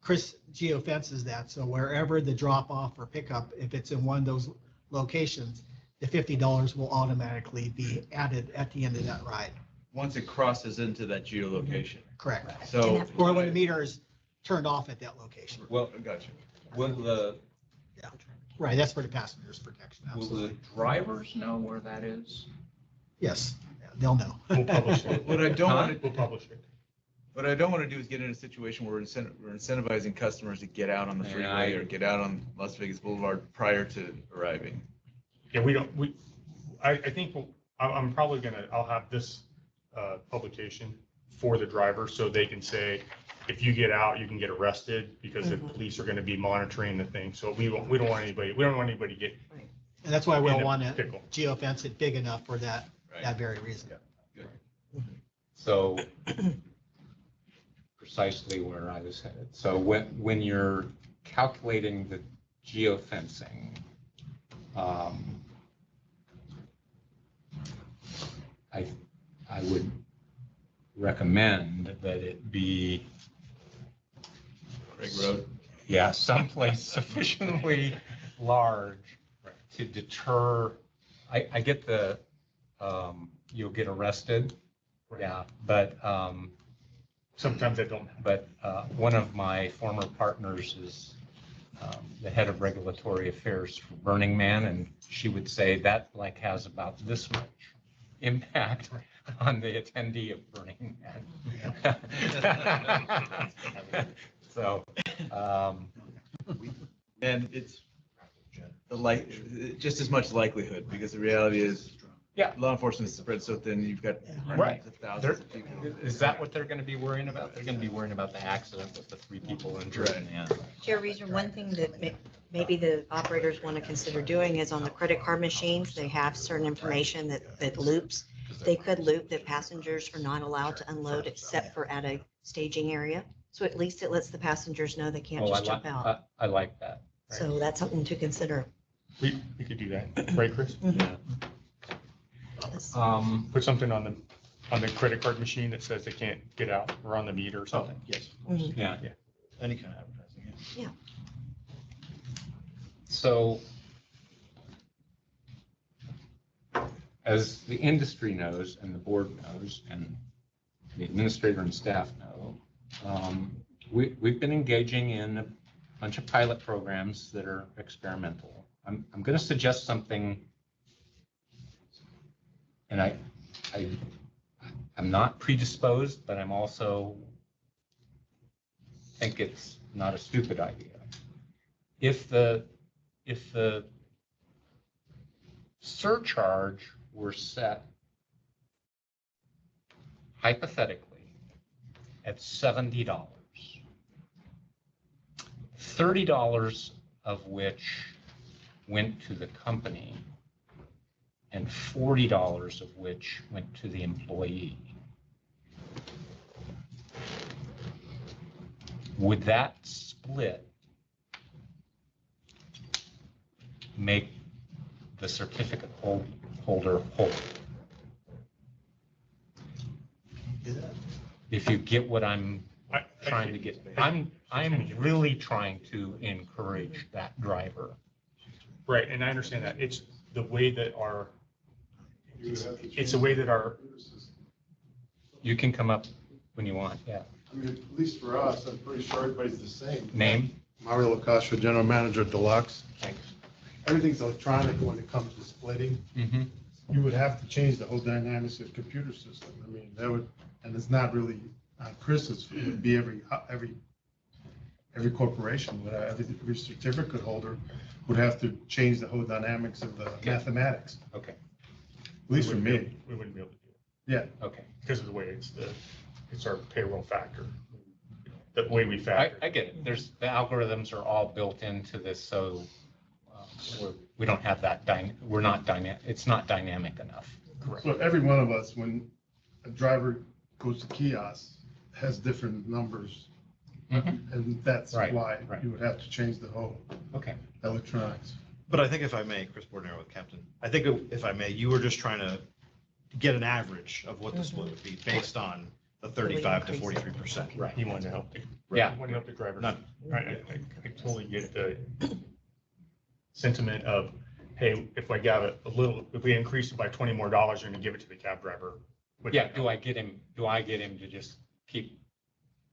Chris geofences that. So wherever the drop off or pickup, if it's in one of those locations, the $50 will automatically be added at the end of that ride. Once it crosses into that geolocation. Correct. So. And Or when the meter is turned off at that location. Well, Gotcha. will the Right, that's for the passengers' protection, Will the absolutely. drivers know where that is? Yes, yeah, they'll know. We'll publish it. What I don't want to, We'll publish it. what I don't want to do is get in a situation where we're incentivizing customers to get out on the Yeah, freeway or get out on Las Vegas Boulevard prior to arriving. Yeah, I think I'm probably I'll have this publication for the driver so they can say, if you get out, you can get arrested because the police are going to be monitoring the thing. So we don't want anybody to get And that's why in we'll a want to pickle. geofence it big enough for that Right. very reason. So precisely where I was headed. So when you're calculating the geofencing, I would recommend that it be, Craig Road. yeah, someplace sufficiently large to deter. I get you'll get arrested. Yeah, but Sometimes I don't. but one of my former partners is the head of regulatory affairs for Burning Man, and she would say that like has about this much impact on the attendee of Burning Man. So, And it's just as much likelihood, because the reality is, yeah, law enforcement is spread so thin, you've got Right. hundreds of thousands of people. is that what they're going to be worrying about? They're going to be worrying about the accident with the 3 people injured in the end. Chair Reason, one thing that maybe the operators want to consider doing is on the credit card machines, they have certain information that loops. They could loop that passengers are not allowed to unload except for at a staging area. So at least it lets the passengers know they can't Oh, just jump out. I like that. So that's something to consider. We could do that, right, Chris? Yeah. Put something on the credit card machine that says they can't get out, or on the meter or something. Yes, Mhm. Yeah. any kind of advertising. Yeah. So as the industry knows and the board knows and the administrator and staff know, we've been engaging in a bunch of pilot programs that are experimental. I'm going to suggest something, and I'm not predisposed, but I'm also think it's not a stupid idea. If the surcharge were set hypothetically, at $70, $30 of which went to the company and $40 of which went to the employee, would that split make the certificate holder whole? If you get what I'm trying to get, I'm really trying to encourage that driver. Right, and I understand that. It's the way that it's the way that our, You can come up when you want, yeah. I mean, at least for us, I'm pretty sure everybody's the same. Name? Mario Lacascio, General Manager, Deluxe. Thanks. Everything's electronic when it comes to splitting. Mm-hmm. You would have to change the whole dynamics of the computer system. I mean, that would, and it's not really on Chris's, it would be every corporation, would have, every certificate holder would have to change the whole dynamics of the mathematics, Okay, at least for me. we wouldn't be able to do it Yeah. okay. because of the way it's our payroll factor, the way we factor. I get it. The algorithms are all built into this, so we don't have that, we're not dynamic, it's not dynamic enough. Correct. So every one of us, when a driver goes to kiosk, has different numbers. Mhm. And that's Right, why right. you would have to change the whole Okay. electronics. But I think if I may, Chris Bordner with Captain, I think if I may, you were just trying to get an average of what the split would be based on the 35 to 43%. Right. He wanted to help. Yeah. He wanted to help the driver. Not- I totally get the sentiment of, hey, if I got a little, if we increase it by $20 more, you're gonna give it to the cab driver. Would Yeah, that do help? I get him to just keep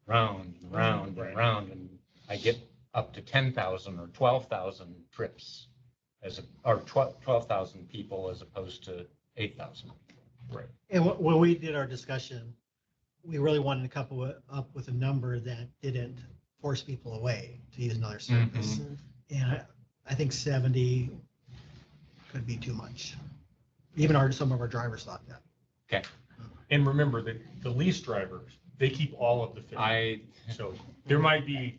round and round and round, and I get up to 10,000 or 12,000 trips or 12,000 people as opposed to 8,000. And when we did our discussion, we really wanted to come up with a number that didn't force people away to use another service. And I think 70 could be too much. Even some of our drivers thought that. Okay. And remember that the lease drivers, they keep all of the fee. So there might be,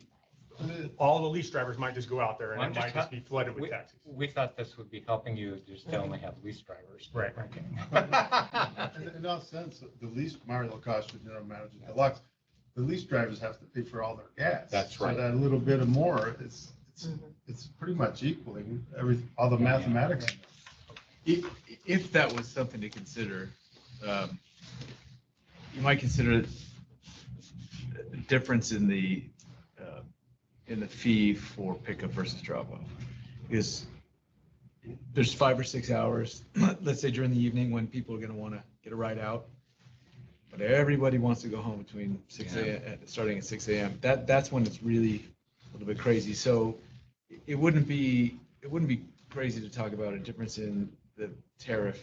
all the lease drivers might just go out there and I'm it might just just be flooded with taxis. We thought this would be helping you just to only have lease drivers. Right. Okay. In all sense, the lease, Mario Lacascio, General Manager, Deluxe, the lease drivers have to pay for all their gas. That's right. So that little bit of more, it's pretty much equaling all the mathematics. If that was something to consider, you might consider a difference in the fee for pickup versus drop off. Because there's 5 or 6 hours, let's say during the evening when people are going to want to get a ride out, but everybody wants to go home between 6 a.m. starting at 6 a.m. That's when it's really a little bit crazy. So it wouldn't be crazy to talk about a difference in the tariff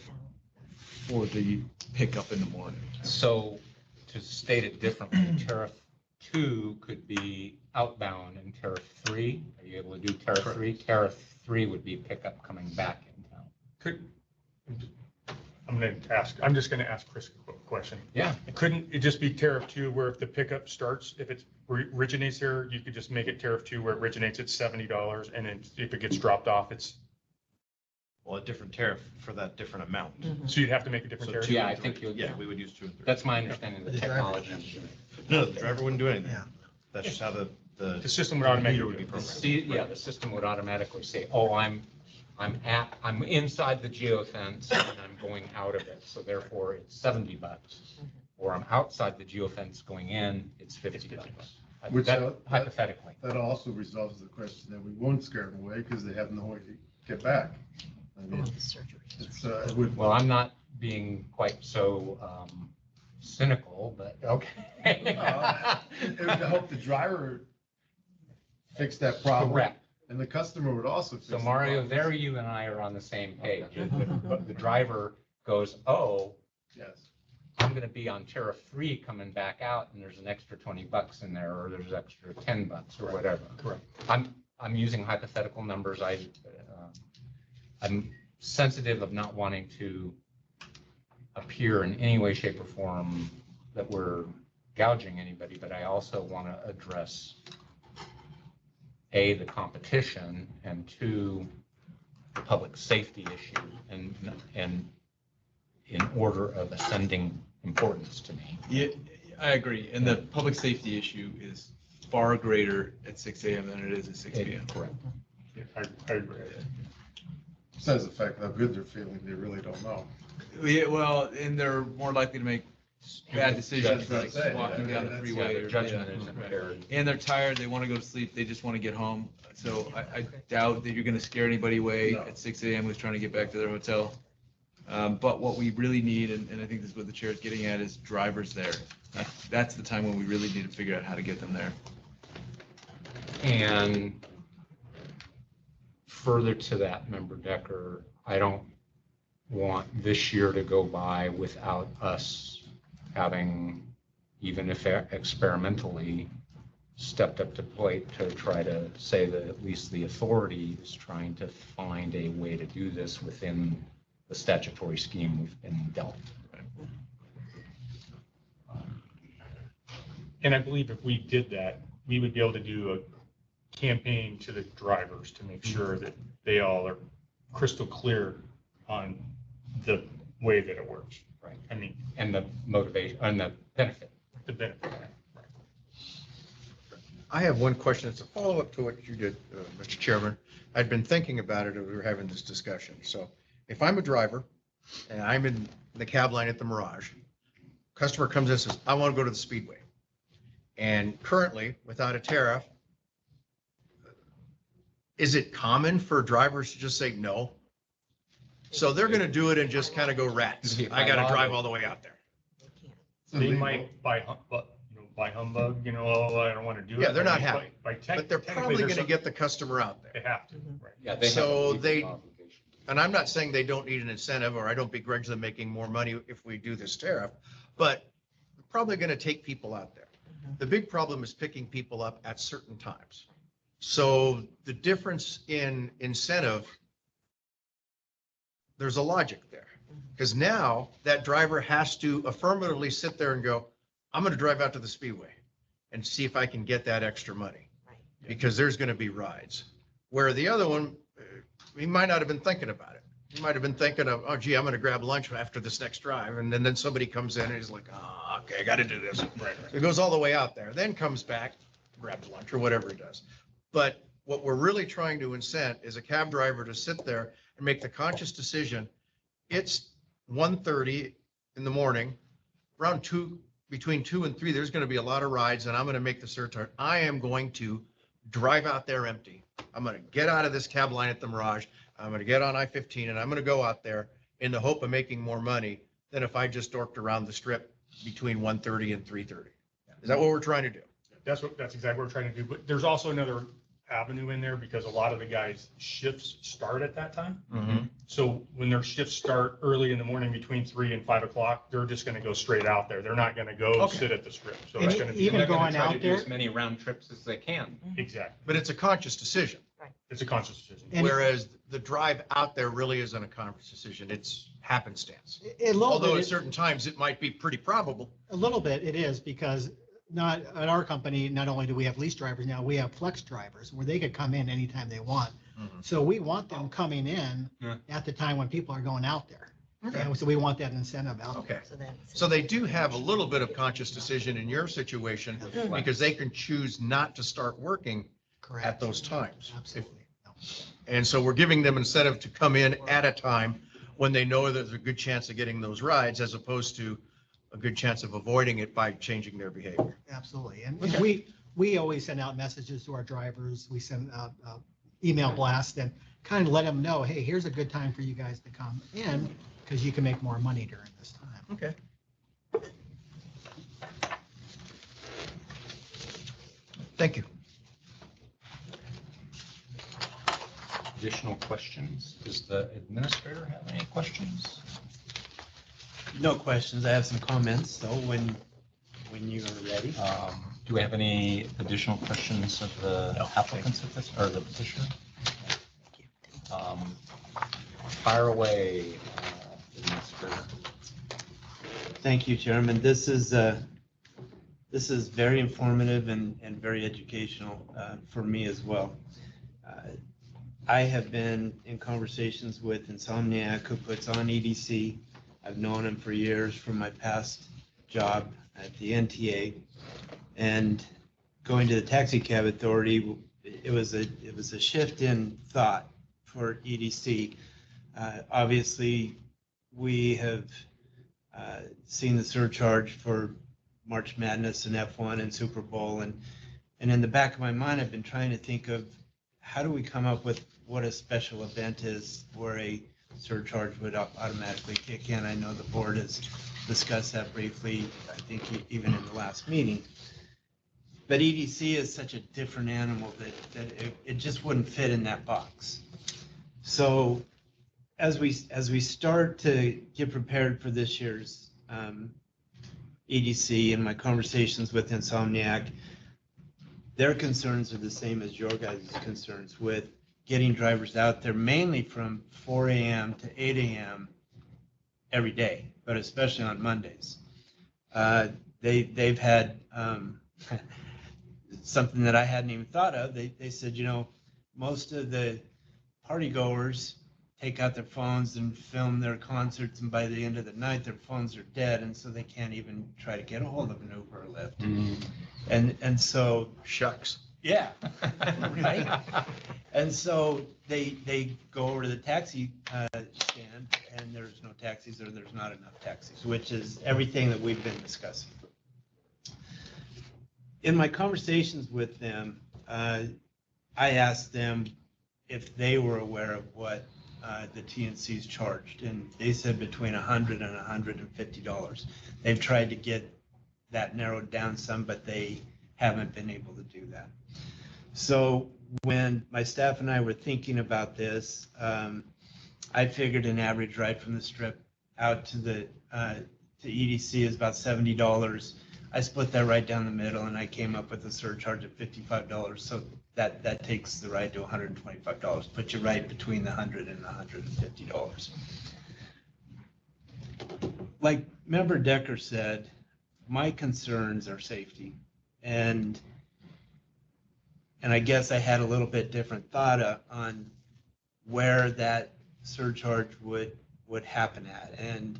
for the pickup in the morning. So to state it differently, tariff 2 could be outbound, and tariff 3, are you able to do tariff 3? Tariff 3 would be pickup coming back in town. I'm just gonna ask Chris a question. Yeah. Couldn't it just be tariff 2 where if the pickup starts, if it originates here, you could just make it tariff 2 where it originates at $70 and then if it gets dropped off, it's, Well, a different tariff for that different amount. so you'd have to make a different So tariff? 2 Yeah, and I think 3. you'll- Yeah, we would use 2 and 3. That's my understanding of the The driver. technology. No, the driver wouldn't do anything. Yeah. That's just how the The system would automatically would be do it. programmed. Yeah, the system would automatically say, oh, I'm inside the geofence and I'm going out of it, so therefore it's $70. Or I'm outside the geofence going in, it's $50. Which, That- hypothetically. That also resolves the question that we won't scare them away because they have no way to get back. I mean, The surgery. it would. Well, I'm not being quite so cynical, but okay. It would help the driver fix that problem. Correct. And the customer would also fix. So the Mario, problem. there you and I are on the same page. The driver goes, oh, Yes. I'm going to be on tariff 3 coming back out, and there's an extra $20 in there, or there's extra $10 or whatever. Correct. I'm using hypothetical numbers. I'm sensitive of not wanting to appear in any way, shape, or form that we're gouging anybody, but I also want to address A, the competition, and two, the public safety issue, and in order of ascending importance to me. Yeah, I agree. And the public safety issue is far greater at 6 a.m. than it is at 6 p.m. Correct. Yeah, I agree. Besides the fact how good they're feeling, they really don't know. Yeah, well, and they're more likely to make bad decisions like Judgment. walking down the Yeah, freeway. Their or- judgment yeah. is impaired. And they're tired, they want to go to sleep, they just want to get home. So I doubt that you're going to scare anybody away No. at 6 a.m. who's trying to get back to their hotel. But what we really need, and I think this is what the chair is getting at, is drivers there. That's the time when we really need to figure out how to get them there. And further to that, Member Decker, I don't want this year to go by without us having, even if experimentally, stepped up to plate to try to say that at least the authority is trying to find a way to do this within the statutory scheme we've been dealt. And I believe if we did that, we would be able to do a campaign to the drivers to make sure that they all are crystal clear on the way that it works. Right. I mean, And the motivation, and the benefit. the benefit. I have one question. It's a follow-up to what you did, Mr. Chairman. I'd been thinking about it as we were having this discussion. So if I'm a driver and I'm in the cab line at the Mirage, customer comes in and says, I want to go to the Speedway. And currently, without a tariff, is it common for drivers to just say no? So they're going to do it and just kind of go rats. I got to drive all the way out there. They might by humbug, oh, I don't want to do it. Yeah, they're not I mean, happy. But they're probably going to get the customer out there. They have to, right. Yeah, they have a So legal they- obligation. And I'm not saying they don't need an incentive, or I don't begrudge them making more money if we do this tariff, but we're probably going to take people out there. The big problem is picking people up at certain times. So the difference in incentive, there's a logic there. Because now that driver has to affirmatively sit there and go, I'm going to drive out to the Speedway and see if I can get that extra money. Right. Because there's going to be rides. Where the other one, he might not have been thinking about it. He might have been thinking of, oh gee, I'm going to grab lunch after this next drive. And then somebody comes in and he's like, oh, okay, I got to do this. Right. It goes all the way out there, then comes back, grabs lunch or whatever he does. But what we're really trying to incent is a cab driver to sit there and make the conscious decision. It's 1:30 in the morning, around between 2 and 3, there's going to be a lot of rides and I'm going to make the surcharge. I am going to drive out there empty. I'm going to get out of this cab line at the Mirage. I'm going to get on I-15 and I'm going to go out there in the hope of making more money than if I just dorked around the strip between 1:30 and 3:30. Is that what we're trying to do? That's exactly what we're trying to do. But there's also another avenue in there because a lot of the guys' shifts start at that time. So when their shifts start early in the morning between 3 and 5 o'clock, they're just going to go straight out there. They're not going to go Okay. sit at the strip. So And it's going to be. even They're gonna going try to out do there- as many round trips as they can. Exactly. But it's a conscious decision. It's a conscious decision. And- Whereas the drive out there really isn't a conscious decision. It's happenstance. A little Although bit, at certain times it might be pretty probable. a little bit it is because not at our company, not only do we have lease drivers now, we have flex drivers where they could come in anytime they want. Mhm. So we want them coming in Yeah. at the time when people are going out there. Okay. And so we want that incentive out there. Okay. So then. So they do have a little bit of conscious decision in your situation because they can choose not to start working Correct. at those times. Absolutely. No. And so we're giving them incentive to come in at a time when they know there's a good chance of getting those rides as opposed to a good chance of avoiding it by changing their behavior. Absolutely. And Okay. we always send out messages to our drivers. We send out email blasts and kind of let them know, hey, here's a good time for you guys to come in because you can make more money during this time. Okay. Thank you. Additional questions? Does the administrator have any questions? No questions. I have some comments, so when you are ready. Do we have any additional questions of the applicants at this, or the petitioner? Fire away, administrator. Thank you, Chairman. This is very informative and very educational for me as well. I have been in conversations with Insomniac, who puts on EDC. I've known him for years from my past job at the NTA. And going to the Taxicab Authority, it was a shift in thought for EDC. Obviously, we have seen the surcharge for March Madness and F1 and Super Bowl. And in the back of my mind, I've been trying to think of how do we come up with what a special event is where a surcharge would automatically kick in. I know the board has discussed that briefly, I think even in the last meeting. But EDC is such a different animal that it just wouldn't fit in that box. So as we start to get prepared for this year's EDC and my conversations with Insomniac, their concerns are the same as your guys' concerns with getting drivers out there, mainly from 4 a.m. to 8 a.m. every day, but especially on Mondays. They've had something that I hadn't even thought of. They said, you know, most of the party goers take out their phones and film their concerts, and by the end of the night, their phones are dead, and so they can't even try to get a hold of an Uber or Lyft. Mm. And so, Shucks. yeah, right. And so they go over to the taxi stand, and there's no taxis, or there's not enough taxis, which is everything that we've been discussing. In my conversations with them, I asked them if they were aware of what the TNC's charged, and they said between $100 and $150. They've tried to get that narrowed down some, but they haven't been able to do that. So when my staff and I were thinking about this, I figured an average ride from the Strip out to the to EDC is about $70. I split that right down the middle, and I came up with a surcharge of $55. So that takes the ride to $125. Put you right between the $100 and $150. Like Member Decker said, my concerns are safety, and I guess I had a little bit different thought on where that surcharge would happen at, and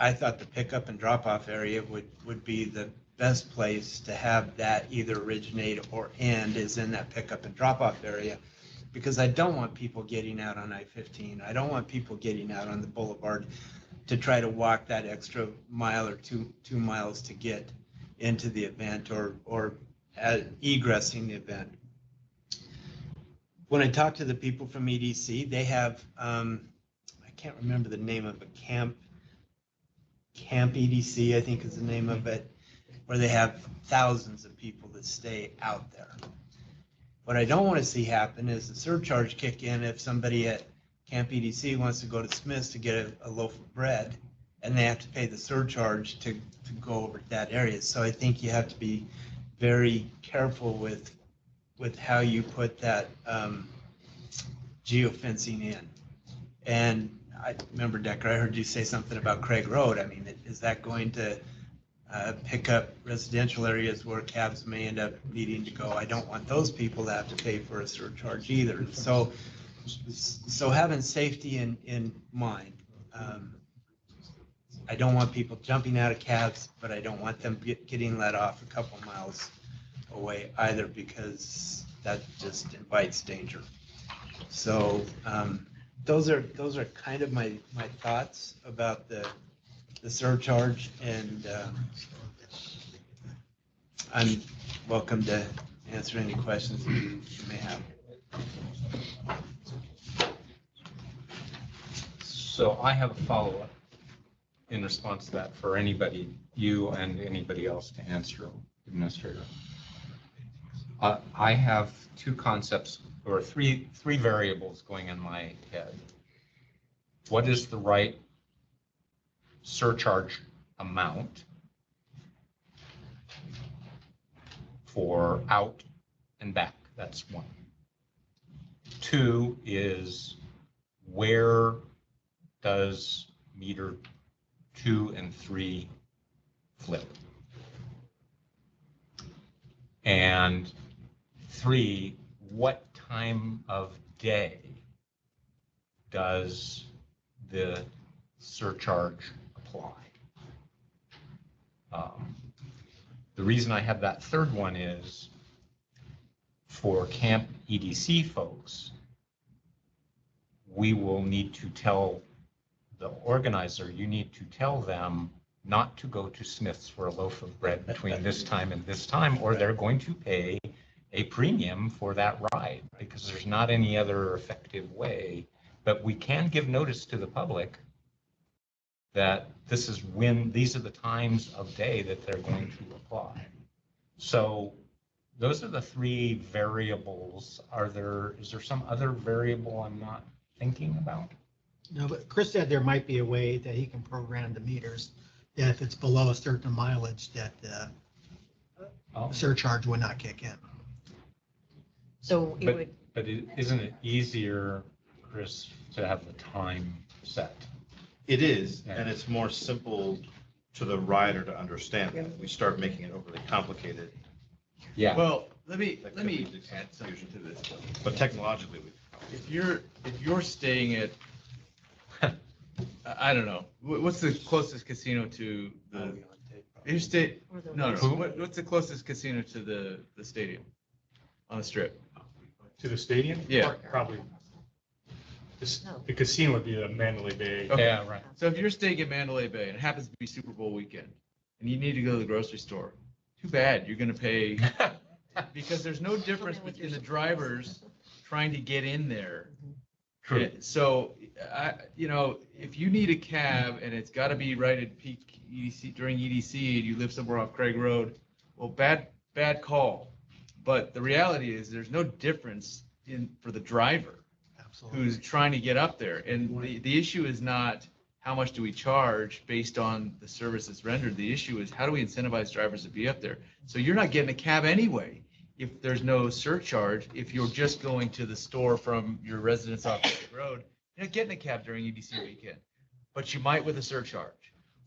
I thought the pickup and drop-off area would be the best place to have that either originate or end is in that pickup and drop-off area, because I don't want people getting out on I-15. I don't want people getting out on the boulevard to try to walk that extra mile or two miles to get into the event or egressing the event. When I talk to the people from EDC, they have, I can't remember the name of it, Camp EDC, I think is the name of it, where they have thousands of people that stay out there. What I don't want to see happen is the surcharge kick in if somebody at Camp EDC wants to go to Smith's to get a loaf of bread, and they have to pay the surcharge to go over that area. So I think you have to be very careful with how you put that geofencing in. And I remember, Decker, I heard you say something about Craig Road. I mean, is that going to pick up residential areas where cabs may end up needing to go? I don't want those people to have to pay for a surcharge either. So having safety in mind. I don't want people jumping out of cabs, but I don't want them getting let off a couple miles away either, because that just invites danger. So those are kind of my thoughts about the surcharge, and I'm welcome to answer any questions that you may have. So I have a follow-up in response to that for anybody, you and anybody else to answer, Administrator. I have two concepts or three variables going in my head. What is the right surcharge amount for out and back? That's one. Two is, where does meter 2 and 3 flip. And 3, what time of day does the surcharge apply? The reason I have that third one is for Camp EDC folks, we will need to tell the organizer, you need to tell them not to go to Smith's for a loaf of bread between this time and this time, or they're going to pay a premium for that ride, because there's not any other effective way. But we can give notice to the public that this is when, these are the times of day that they're going to apply. So those are the 3 variables. Is there some other variable I'm not thinking about? No, but Chris said there might be a way that he can program the meters, that if it's below a certain mileage, that the surcharge would not kick in. So it would, But isn't it easier, Chris, to have the time set? It is, Yeah. and it's more simple to the rider to understand. If we start making it overly complicated, Yeah. Well, let me That could lead to add something to this. but technologically, we. If you're staying at, I don't know, what's the closest casino to the, you stay, or the- no, Who? what's the closest casino to the stadium on the strip? To the stadium? Yeah. Probably. This- No. The casino would be the Mandalay Bay. Okay. Yeah, right. So if you're staying at Mandalay Bay and it happens to be Super Bowl weekend and you need to go to the grocery store, too bad, you're gonna pay, because there's no difference between the drivers trying to get in there. True. Yeah, so, if you need a cab and it's gotta be right at peak EDC, during EDC, and you live somewhere off Craig Road, well, bad call. But the reality is, there's no difference for the driver Absolutely. who's trying to get up there. And the issue is not how much do we charge based on the service that's rendered. The issue is how do we incentivize drivers to be up there? So you're not getting a cab anyway if there's no surcharge. If you're just going to the store from your residence off the road, you're not getting a cab during EDC weekend, but you might with a surcharge.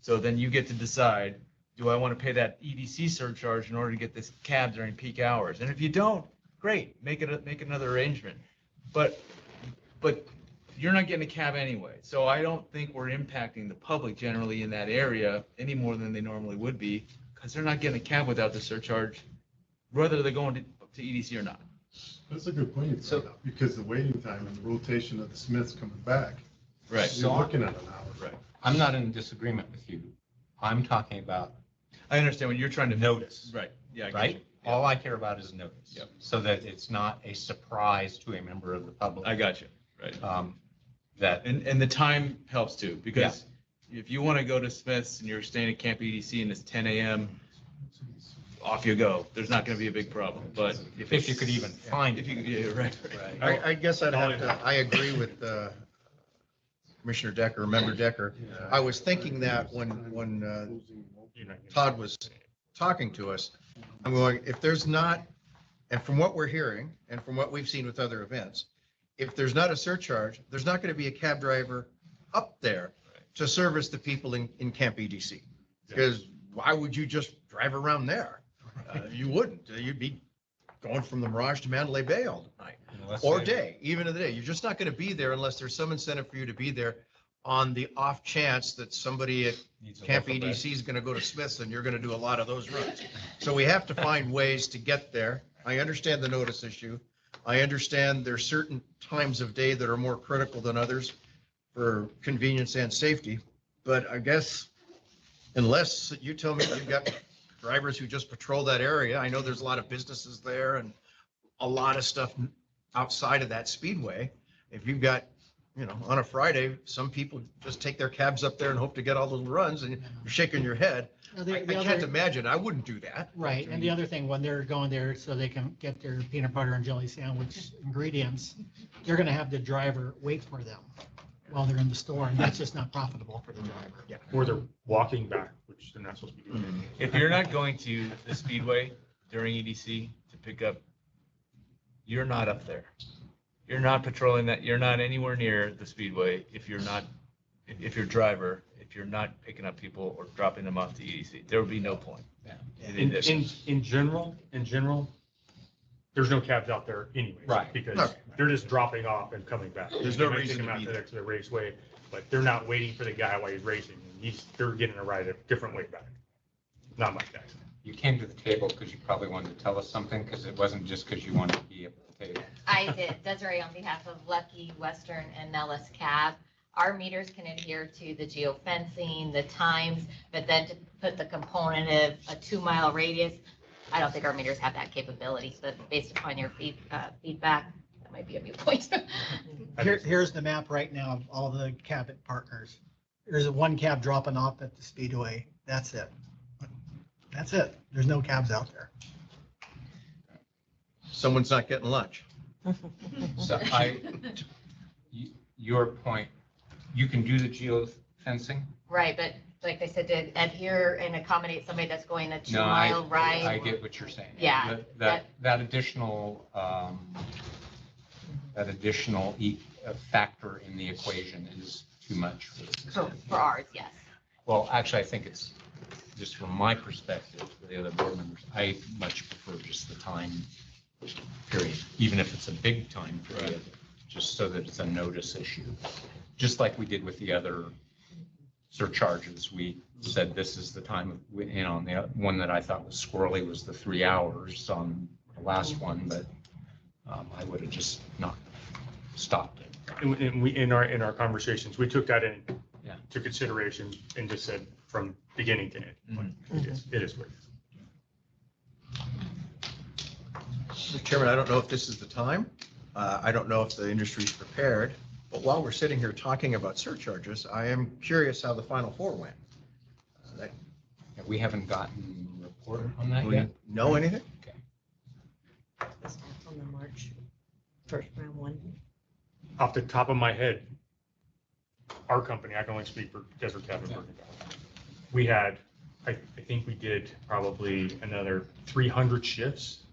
So then you get to decide, do I want to pay that EDC surcharge in order to get this cab during peak hours? And if you don't, great, make another arrangement. But you're not getting a cab anyway. So I don't think we're impacting the public generally in that area any more than they normally would be, because they're not getting a cab without the surcharge, whether they're going to EDC or not. That's a good point, you brought up, because the waiting time and the rotation of the Smiths coming back, Right. you're looking at an hour. Right. I'm not in disagreement with you. I'm talking about I understand when you're trying to. notice. Right. Yeah. I get Right? you. All I care about is notice. Yep. So that it's not a surprise to a member of the public. I got you. Right. That, And the time helps too, because if you want to go to Smith's and you're staying at Camp EDC and it's 10 a.m., off you go. There's not going to be a big problem. But if you could even find if you, it. yeah, right. I guess I'd have to, I agree with Commissioner Decker, Member Decker. I was thinking that when Todd was talking to us, I'm going, if there's not, and from what we're hearing, and from what we've seen with other events, if there's not a surcharge, there's not going to be a cab driver up there to service the people in Camp EDC. Because why would you just drive around there? You wouldn't. You'd be going from the Mirage to Mandalay Bay all night. Unless Or they- day, even in the day. You're just not going to be there unless there's some incentive for you to be there on the off chance that somebody at needs a Camp loaf of bread. EDC is going to go to Smith's and you're going to do a lot of those runs. So we have to find ways to get there. I understand the notice issue. I understand there's certain times of day that are more critical than others for convenience and safety. But I guess unless you tell me you've got drivers who just patrol that area, I know there's a lot of businesses there and a lot of stuff outside of that speedway. If you've got, on a Friday, some people just take their cabs up there and hope to get all those runs, and you're shaking your head. Now, I can't imagine. I wouldn't do that. Right, and the other thing, when they're going there so they can get their peanut butter and jelly sandwich ingredients, they're gonna have the driver wait for them while they're in the store, and that's just not profitable for the driver. Yeah. Or they're walking back, which they're not supposed to be doing. If you're not going to the Speedway during EDC to pick up, you're not up there. You're not patrolling that. You're not anywhere near the Speedway if you're not, if your driver, if if you're not picking up people or dropping them off to EDC. There would be no point. In general, there's no cabs out there anyways. Right. Because No. they're just dropping off and coming back. There's no They might reason take them to out be to there. the raceway, but they're not waiting for the guy while he's racing. They're getting a ride a different way back. Not Mike Jackson. You came to the table because you probably wanted to tell us something, because it wasn't just because you wanted to be at the table. I did. Desiree, on behalf of Lucky, Western, and Nellis Cab, our meters can adhere to the geofencing, the times, but then to put the component of a 2-mile radius, I don't think our meters have that capability. But based upon your feedback, that might be a viewpoint. Here's the map right now of all the cab partners. There's one cab dropping off at the Speedway. That's it. That's it. There's no cabs out there. Someone's not getting lunch. So your point, you can do the geofencing? Right, but like I said, to adhere and accommodate somebody that's going a No, 2-mile ride. I get what you're saying. Yeah, That additional, factor in the equation is too much for this. For ours, yes. Well, actually, I think it's, just from my perspective, for the other board members, I much prefer just the time period, even if it's a big time period, just so that it's a notice issue. Just like we did with the other surcharges, we said this is the time, the one that I thought was squirrely was the 3 hours on the last one, but I would have just not stopped it. And we, in our conversations, we took that in Yeah. to consideration and just said from beginning to end, it is what it is. Mr. Chairman, I don't know if this is the time. I don't know if the industry's prepared, but while we're sitting here talking about surcharges, I am curious how the Final Four went. We haven't gotten a report on that Do yet. we know anything? This one's on the March first round one. Off the top of my head, our company, I can only speak for Desert Cab and Burger Cab. We had, I think we did probably another 300 shifts.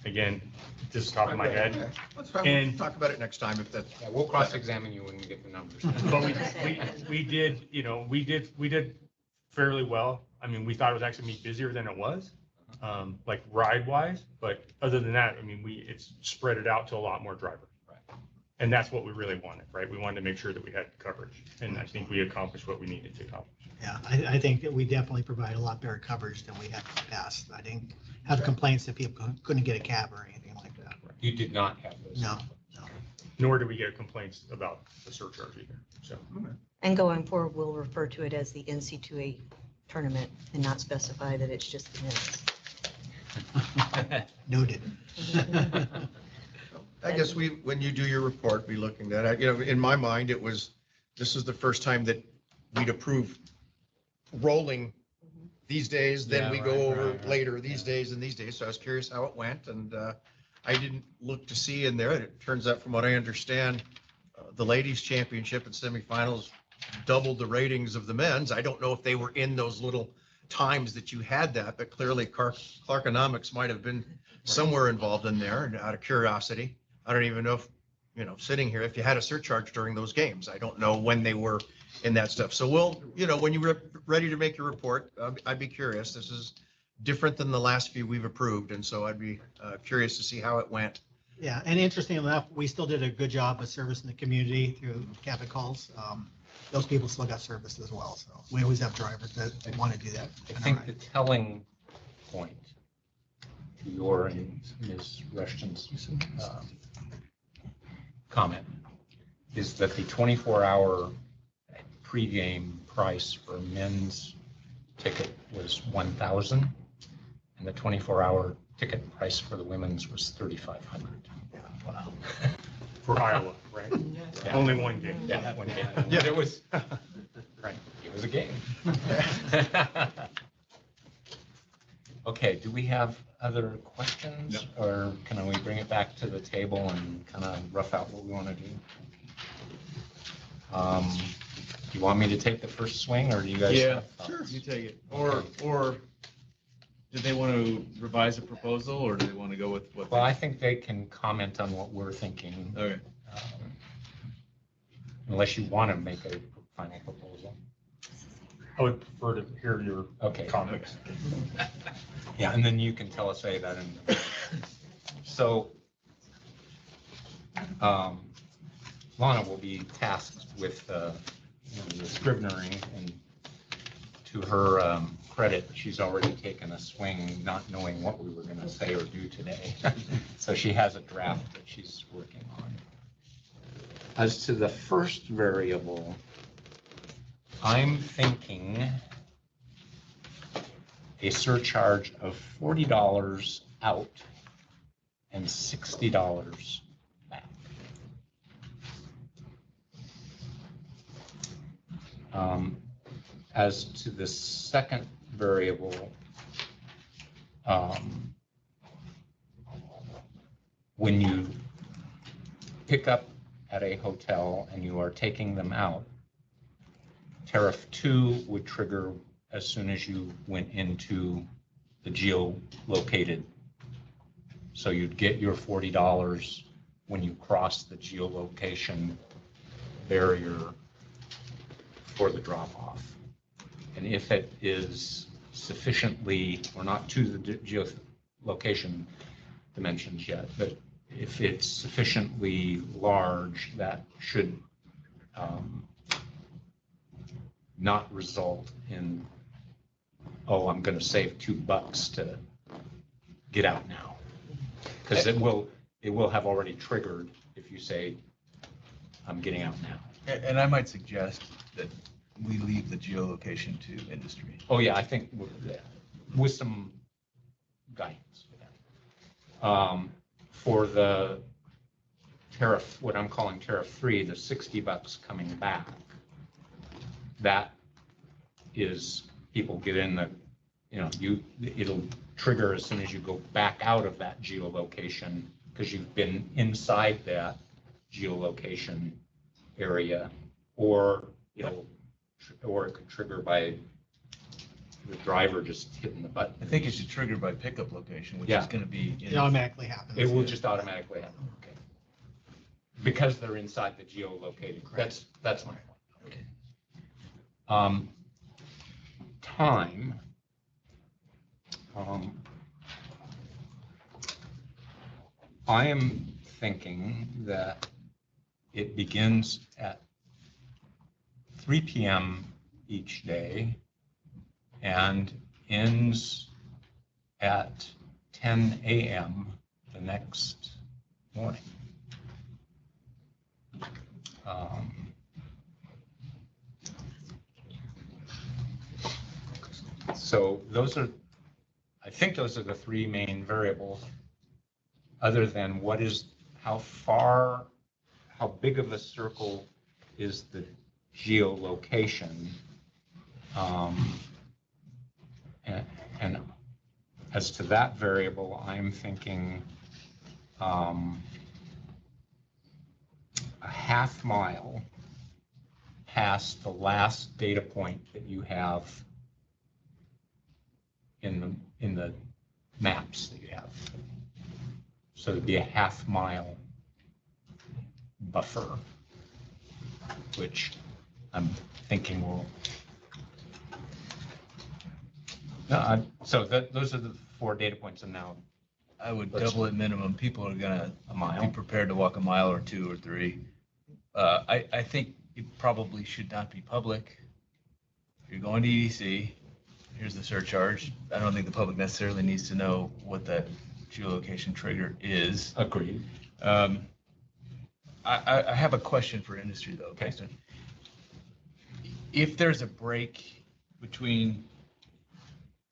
Again, this is top of my head. Let's talk And- about it next time if that's. Yeah, we'll cross-examine you when we get the numbers. But we did, we did fairly well. I mean, we thought it was actually be busier than it was, like ride wise, but other than that, I mean, it's spread it out to a lot more drivers. Right. And that's what we really wanted, right? We wanted to make sure that we had coverage, and I think we accomplished what we needed to accomplish. Yeah, I think that we definitely provide a lot better coverage than we had in the past. I didn't have complaints that people couldn't get a cab or anything like that. You did not have those. No. Nor did we get complaints about the surcharge either, so. And going forward, we'll refer to it as the NC2A tournament and not specify that it's just the men's. Noted. I guess when you do your report, be looking at it, in my mind, this is the first time that we'd approve rolling these days, then we go over later these days and these days. So I was curious how it went, and I didn't look to see in there. It turns out, from what I understand, the ladies' championship and semifinals doubled the ratings of the men's. I don't know if they were in those little times that you had that, but clearly Clarkonomics might have been somewhere involved in there. And out of curiosity, I don't even know if, sitting here, if you had a surcharge during those games. I don't know when they were in that stuff. So we'll, when you're ready to make your report, I'd be curious. This is different than the last few we've approved. And so I'd be curious to see how it went. Yeah, and interesting enough, we still did a good job of servicing the community through cabin calls. Those people still got service as well. So we always have drivers that want to do that. I think the telling point to your and Ms. Rushton's comment is that the 24-hour pregame price for a men's ticket was $1,000, and the 24-hour ticket price for the women's was $3,500. Wow. For Iowa, right? Yeah. Only one game. Yeah, one game. Yeah, it was, right, it was a game. Okay, do we have other questions? Or can we bring it back to the table and kind of rough out what we want to do? Do you want me to take the first swing, or do you guys? Yeah, have thoughts? sure, you take it. Or do they want to revise a proposal, or do they want to go with what? Well, I think they can comment on what we're thinking. Okay. Unless you want to make a final proposal. I would prefer to hear your Okay. comments. Yeah, and then you can tell us that. And so Lana will be tasked with the scrivenery, and to her credit, she's already taken a swing not knowing what we were going to say or do today. So she has a draft that she's working on. As to the first variable, I'm thinking a surcharge of $40 out and $60 back. As to the second variable, when you pick up at a hotel and you are taking them out, tariff 2 would trigger as soon as you went into the geolocated. So you'd get your $40 when you cross the geolocation barrier for the drop-off. And if it is sufficiently, or not to the geolocation dimensions yet, but if it's sufficiently large, that should not result in, oh, I'm going to save $2 to get out now. Because it will have already triggered if you say, I'm getting out now. And I might suggest that we leave the geolocation to industry. Oh, yeah, I think with some guidance. For the tariff, what I'm calling tariff 3, the $60 coming back, that is, people get in the, it'll trigger as soon as you go back out of that geolocation, because you've been inside that geolocation area, or or it could trigger by the driver just hitting the button. I think it should trigger by pickup location, which Yeah. is going to be. It automatically happens. It will just automatically happen, okay. Because they're inside the geolocated, that's my point. Okay. Time. I am thinking that it begins at 3 p.m. each day and ends at 10 a.m. the next morning. So I think those are the three main variables, other than how big of a circle is the geolocation. And as to that variable, I'm thinking a half mile past the last data point that you have in the maps that you have. So it'd be a half mile buffer, which I'm thinking will. Those are the 4 data points, and now I would double it minimum. People are gonna mile. be prepared to walk a mile or 2 or 3. I think it probably should not be public. If you're going to EDC, here's the surcharge. I don't think the public necessarily needs to know what that geolocation trigger is. Agreed. I have a question for industry though, Preston. If there's a break between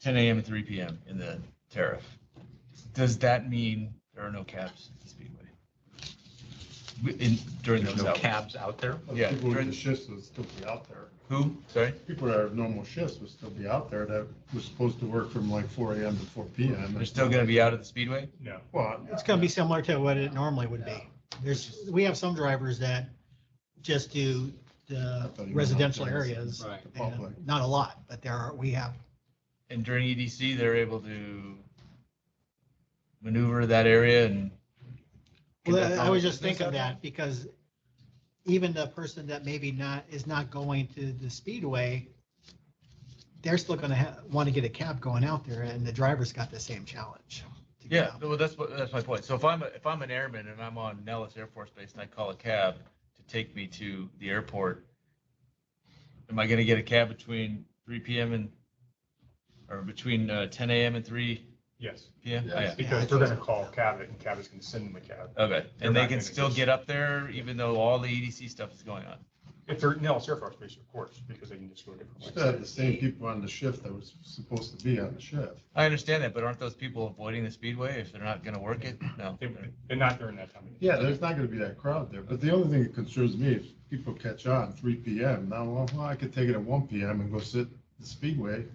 10 a.m. and 3 p.m. in the tariff, does that mean there are no cabs at the Speedway? During There's those no hours? cabs out there? Yeah, People with during- the shifts would still be out there. Who? Sorry? People that have normal shifts would still be out there that were supposed to work from like 4 a.m. to 4 p.m. They're still gonna be out at the Speedway? No. Well, It's gonna be similar to what it normally would be. We have some drivers that just do the residential areas. Right. And not a lot, but we have. And during EDC, they're able to maneuver that area and. conduct Well, I all was the just business thinking out there? that because even the person that maybe is not going to the Speedway, they're still gonna want to get a cab going out there, and the driver's got the same challenge. to get Yeah, out. well, that's my point. So if I'm an airman and I'm on Nellis Air Force Base and I call a cab to take me to the airport, am I gonna get a cab between 3 p.m. or between 10 a.m. and 3 Yes, p.m.? Yes. Oh, yeah. because they're gonna call Cabot and Cabot's gonna send them a cab. Okay, They're and they not can gonna still just- get up there even though all the EDC stuff is going on? If they're, no, it's Air Force Base, of course, because they can just go a different way. Still have the same people on the shift that was supposed to be on the shift. I understand that, but aren't those people avoiding the speedway if they're not gonna work it? No. They're not during that time. Yeah, there's not gonna be that crowd there, but the only thing that concerns me is people catch on 3 PM. Now, well, I could take it at 1 PM and go sit at the speedway.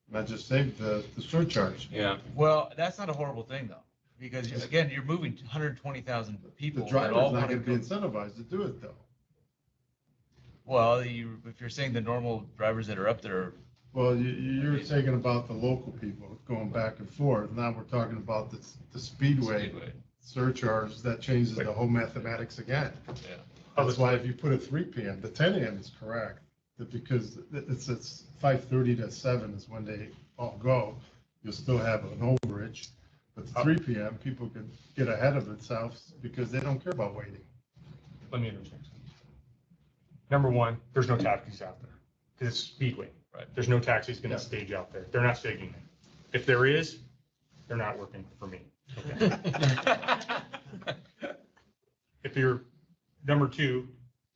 And I just saved the surcharge. Yeah. Well, that's not a horrible thing though, because again, you're moving 120,000 The people that driver's all not want to gonna be go. incentivized to do it though. Well, if you're saying the normal drivers that are up there, Well, you're thinking about the local people going back and forth. Now we're talking about the speedway surcharge. That changes the whole mathematics again. yeah. That's why if you put it 3 PM, the 10 AM is correct, because it's 5:30 to 7 is when they all go. You'll still have an overage, but 3 PM, people can get ahead of themselves because they don't care about waiting. Let me understand. Number one, there's no taxis out there, because it's Speedway. Right. There's no taxis gonna Yeah. stage out there. They're not staging it. If there is, they're not working for me. Okay. If you're, number two,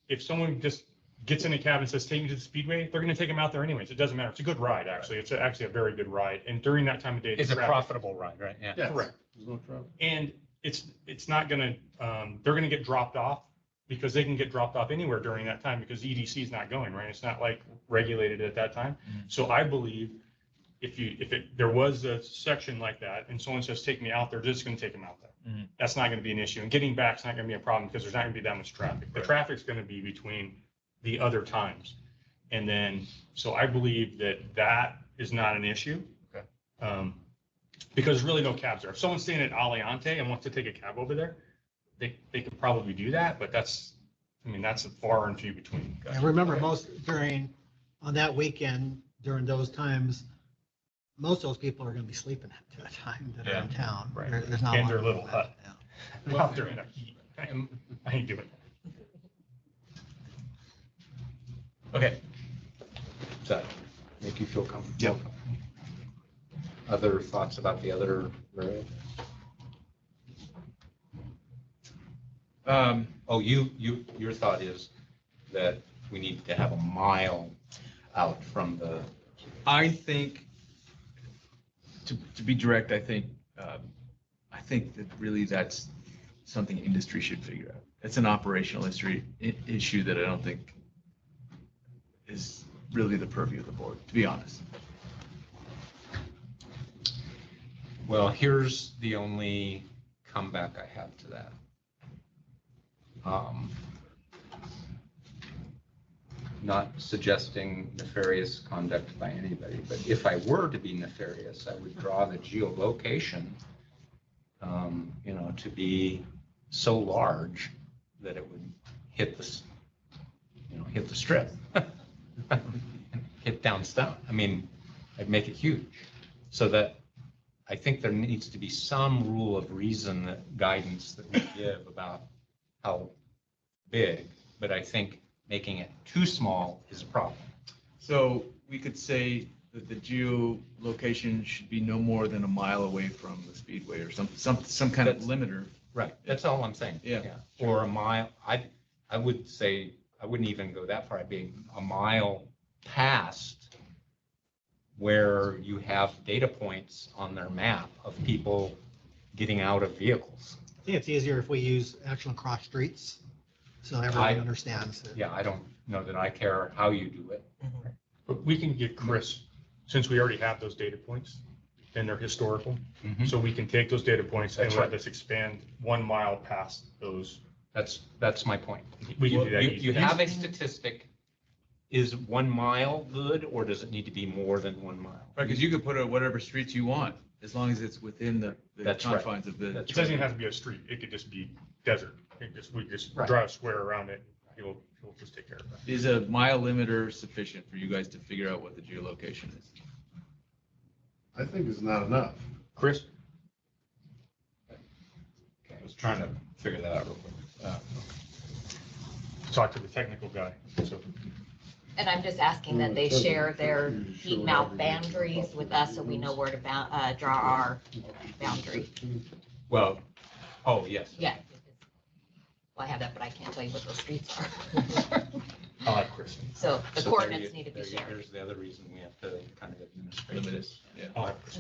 if someone just gets in a cab and says, take me to the Speedway, they're gonna take them out there anyways. It doesn't matter. It's a good ride, actually. It's actually a very good ride. And during that time of day. It's a traffic- profitable ride, right? Yeah. Yes, Correct. There's no trouble. And it's not gonna, they're gonna get dropped off because they can get dropped off anywhere during that time because EDC is not going, right? It's not like regulated at that time. Mhm. So I believe there was a section like that and someone says, take me out there, they're just gonna take them out there. Mhm. That's not gonna be an issue. And getting back's not gonna be a problem because there's not gonna be that much traffic. The Right. traffic's gonna be between the other times. And then, so I believe that is not an issue. Okay. Because there's really no cabs there. If someone's staying at Aliante and wants to take a cab over there, they could probably do that, but that's far and few between. I remember on that weekend, during those times, most of those people are gonna be sleeping at that time that are in town. Right. There's not a And lot their of little people hut. yeah. They're out there in the heat. I ain't doing that. Okay, Does that make you feel comfortable? Other thoughts about the other road? Oh, your thought is that we need to have a mile out from the, I think, to be direct, I think that really that's something industry should figure out. It's an operational issue that I don't think is really the purview of the board, to be honest. well, here's the only comeback I have to that. Not suggesting nefarious conduct by anybody, but if I were to be nefarious, I would draw the geolocation, to be so large that it would hit the strip, hit downstone. I mean, I'd make it huge, so that I think there needs to be some rule of reason guidance that we give about how big, but I think making it too small is a problem. So we could say that the geolocation should be no more than a mile away from the speedway or some kind of That's- limiter. Right, that's all I'm saying. Yeah. Or a mile, I would say, I wouldn't even go that far, I'd be a mile past where you have data points on their map of people getting out of vehicles. I think it's easier if we use actual cross streets, so everybody understands it. Yeah, I don't know that I care how you do it. But we can get Chris, since we already have those data points and they're historical, so we can take those data points and That's let right. us expand 1 mile past those. That's my point. We can do that. You easily. have a statistic, is 1 mile good, or does it need to be more than 1 mile? Right, because you could put it whatever streets you want, as long as it's within the That's right. confines of the. That's It doesn't even have to be a street. It could just be desert. We just Right. drive a square around it. he'll just take care of that. Is a mile limiter sufficient for you guys to figure out what the geolocation is? I think it's not enough. Chris? Okay, I was trying to figure that out real quick. Talk to the technical guy, so. And I'm just asking that they share their heat mount boundaries with us so we know where to draw our boundary. Well, oh, yes. Yeah. Well, I have that, but I can't tell you what those streets are. I'll have Chris. So the So coordinates there need to be you- shared. There's the other reason we have to kind of administrate Limit this. it, yeah. I'll have Chris.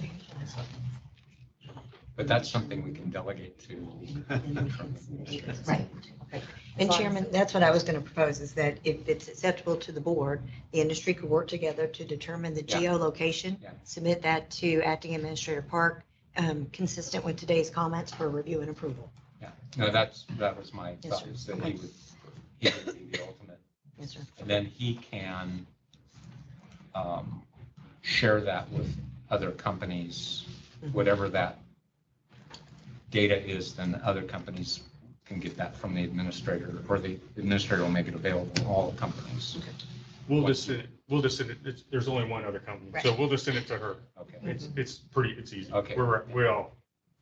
But that's something we can delegate to. Right. Right. And Chairman, that's what I was going to propose, is that if it's acceptable to the board, the industry could work together to determine the Yeah. geolocation, Yeah. submit that to Acting Administrator Park, consistent with today's comments for review and approval. Yeah, no, that was my Yes, thought, sir. is that Okay. he would be the ultimate. Yes, sir. And then he can share that with other companies, whatever that data is, then other companies can get that from the administrator, or the administrator will make it available to all companies. We'll just send it, there's only one other company, so Right. we'll just send it to her. Okay. It's easy. Okay. We all.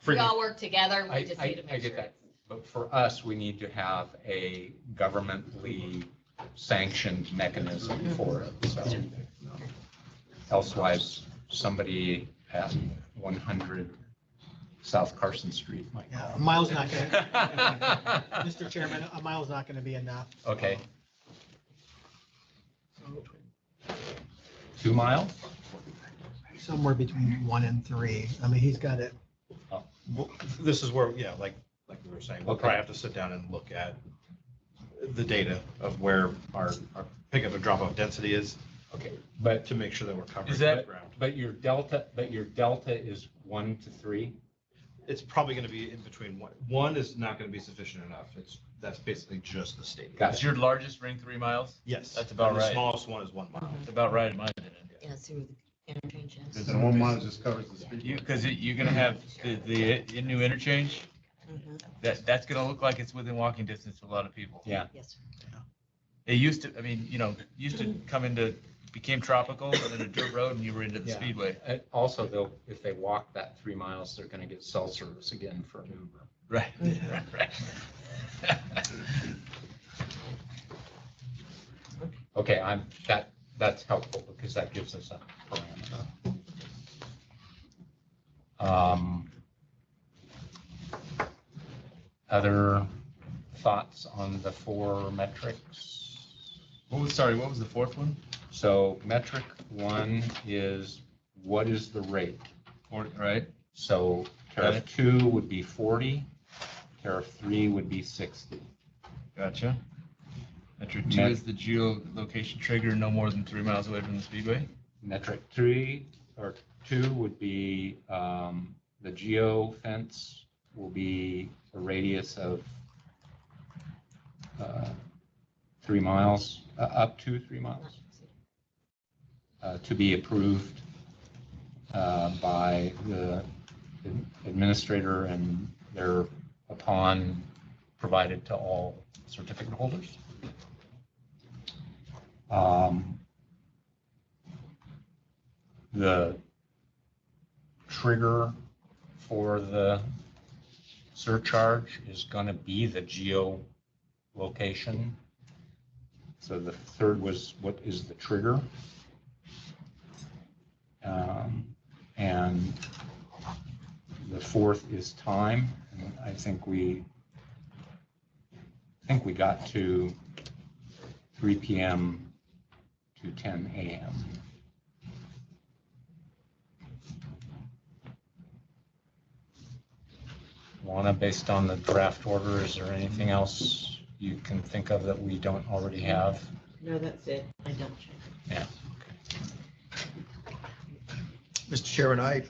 We all work together, we I just need to I make get sure. that, but for us, we need to have a governmentally sanctioned mechanism for it, so. Elsewise, somebody at 100 South Carson Street might Yeah, call. a mile's not going to, Mr. Chairman, a mile's not going to be enough. Okay, So 2 miles? somewhere between 1 and 3. I mean, he's got it. Well, this is where, yeah, like we were saying, we'll Okay. probably have to sit down and look at the data of where our pickup and drop-off density is Okay, but, to make sure that we're covering Is the that- ground. but your delta is 1 to 3? It's probably going to be in between one. One is not going to be sufficient enough. That's basically just the state. Got Is your largest ring 3 miles? Yes. That's about And right. The smallest one is 1 mile. That's about right in my opinion. Yeah, through the interchange. yes. Because the 1 mile just covers the speed. Because you're gonna have the new interchange, Mhm. that's gonna look like it's within walking distance to a lot of people. Yeah. Yes, sir. It used to, I mean, used to come into, became tropical, and then a dirt road, and you were into the Yeah. speedway. Also, though, if they walk that 3 miles, they're gonna get cell service again for an Uber. Right, right. Okay, that's helpful because that gives us a parameter. Other thoughts on the 4 metrics? What was the fourth one? So metric 1 is what is the rate? Right? So tariff 2 would be 40, tariff 3 would be 60. Gotcha. Metric 2 is the geolocation trigger no more than 3 miles away from the speedway. Metric 3 or 2 would be the geo fence will be a radius of 3 miles, up to 3 miles, to be approved by the administrator and thereupon provided to all certificate holders. The trigger for the surcharge is going to be the geolocation. So the third was what is the trigger? And the fourth is time. And I think we got to 3 p.m. to 10 a.m. Juana, based on the draft order, is there anything else you can think of that we don't already have? No, that's it. I don't. Yeah. Mr. Chairman,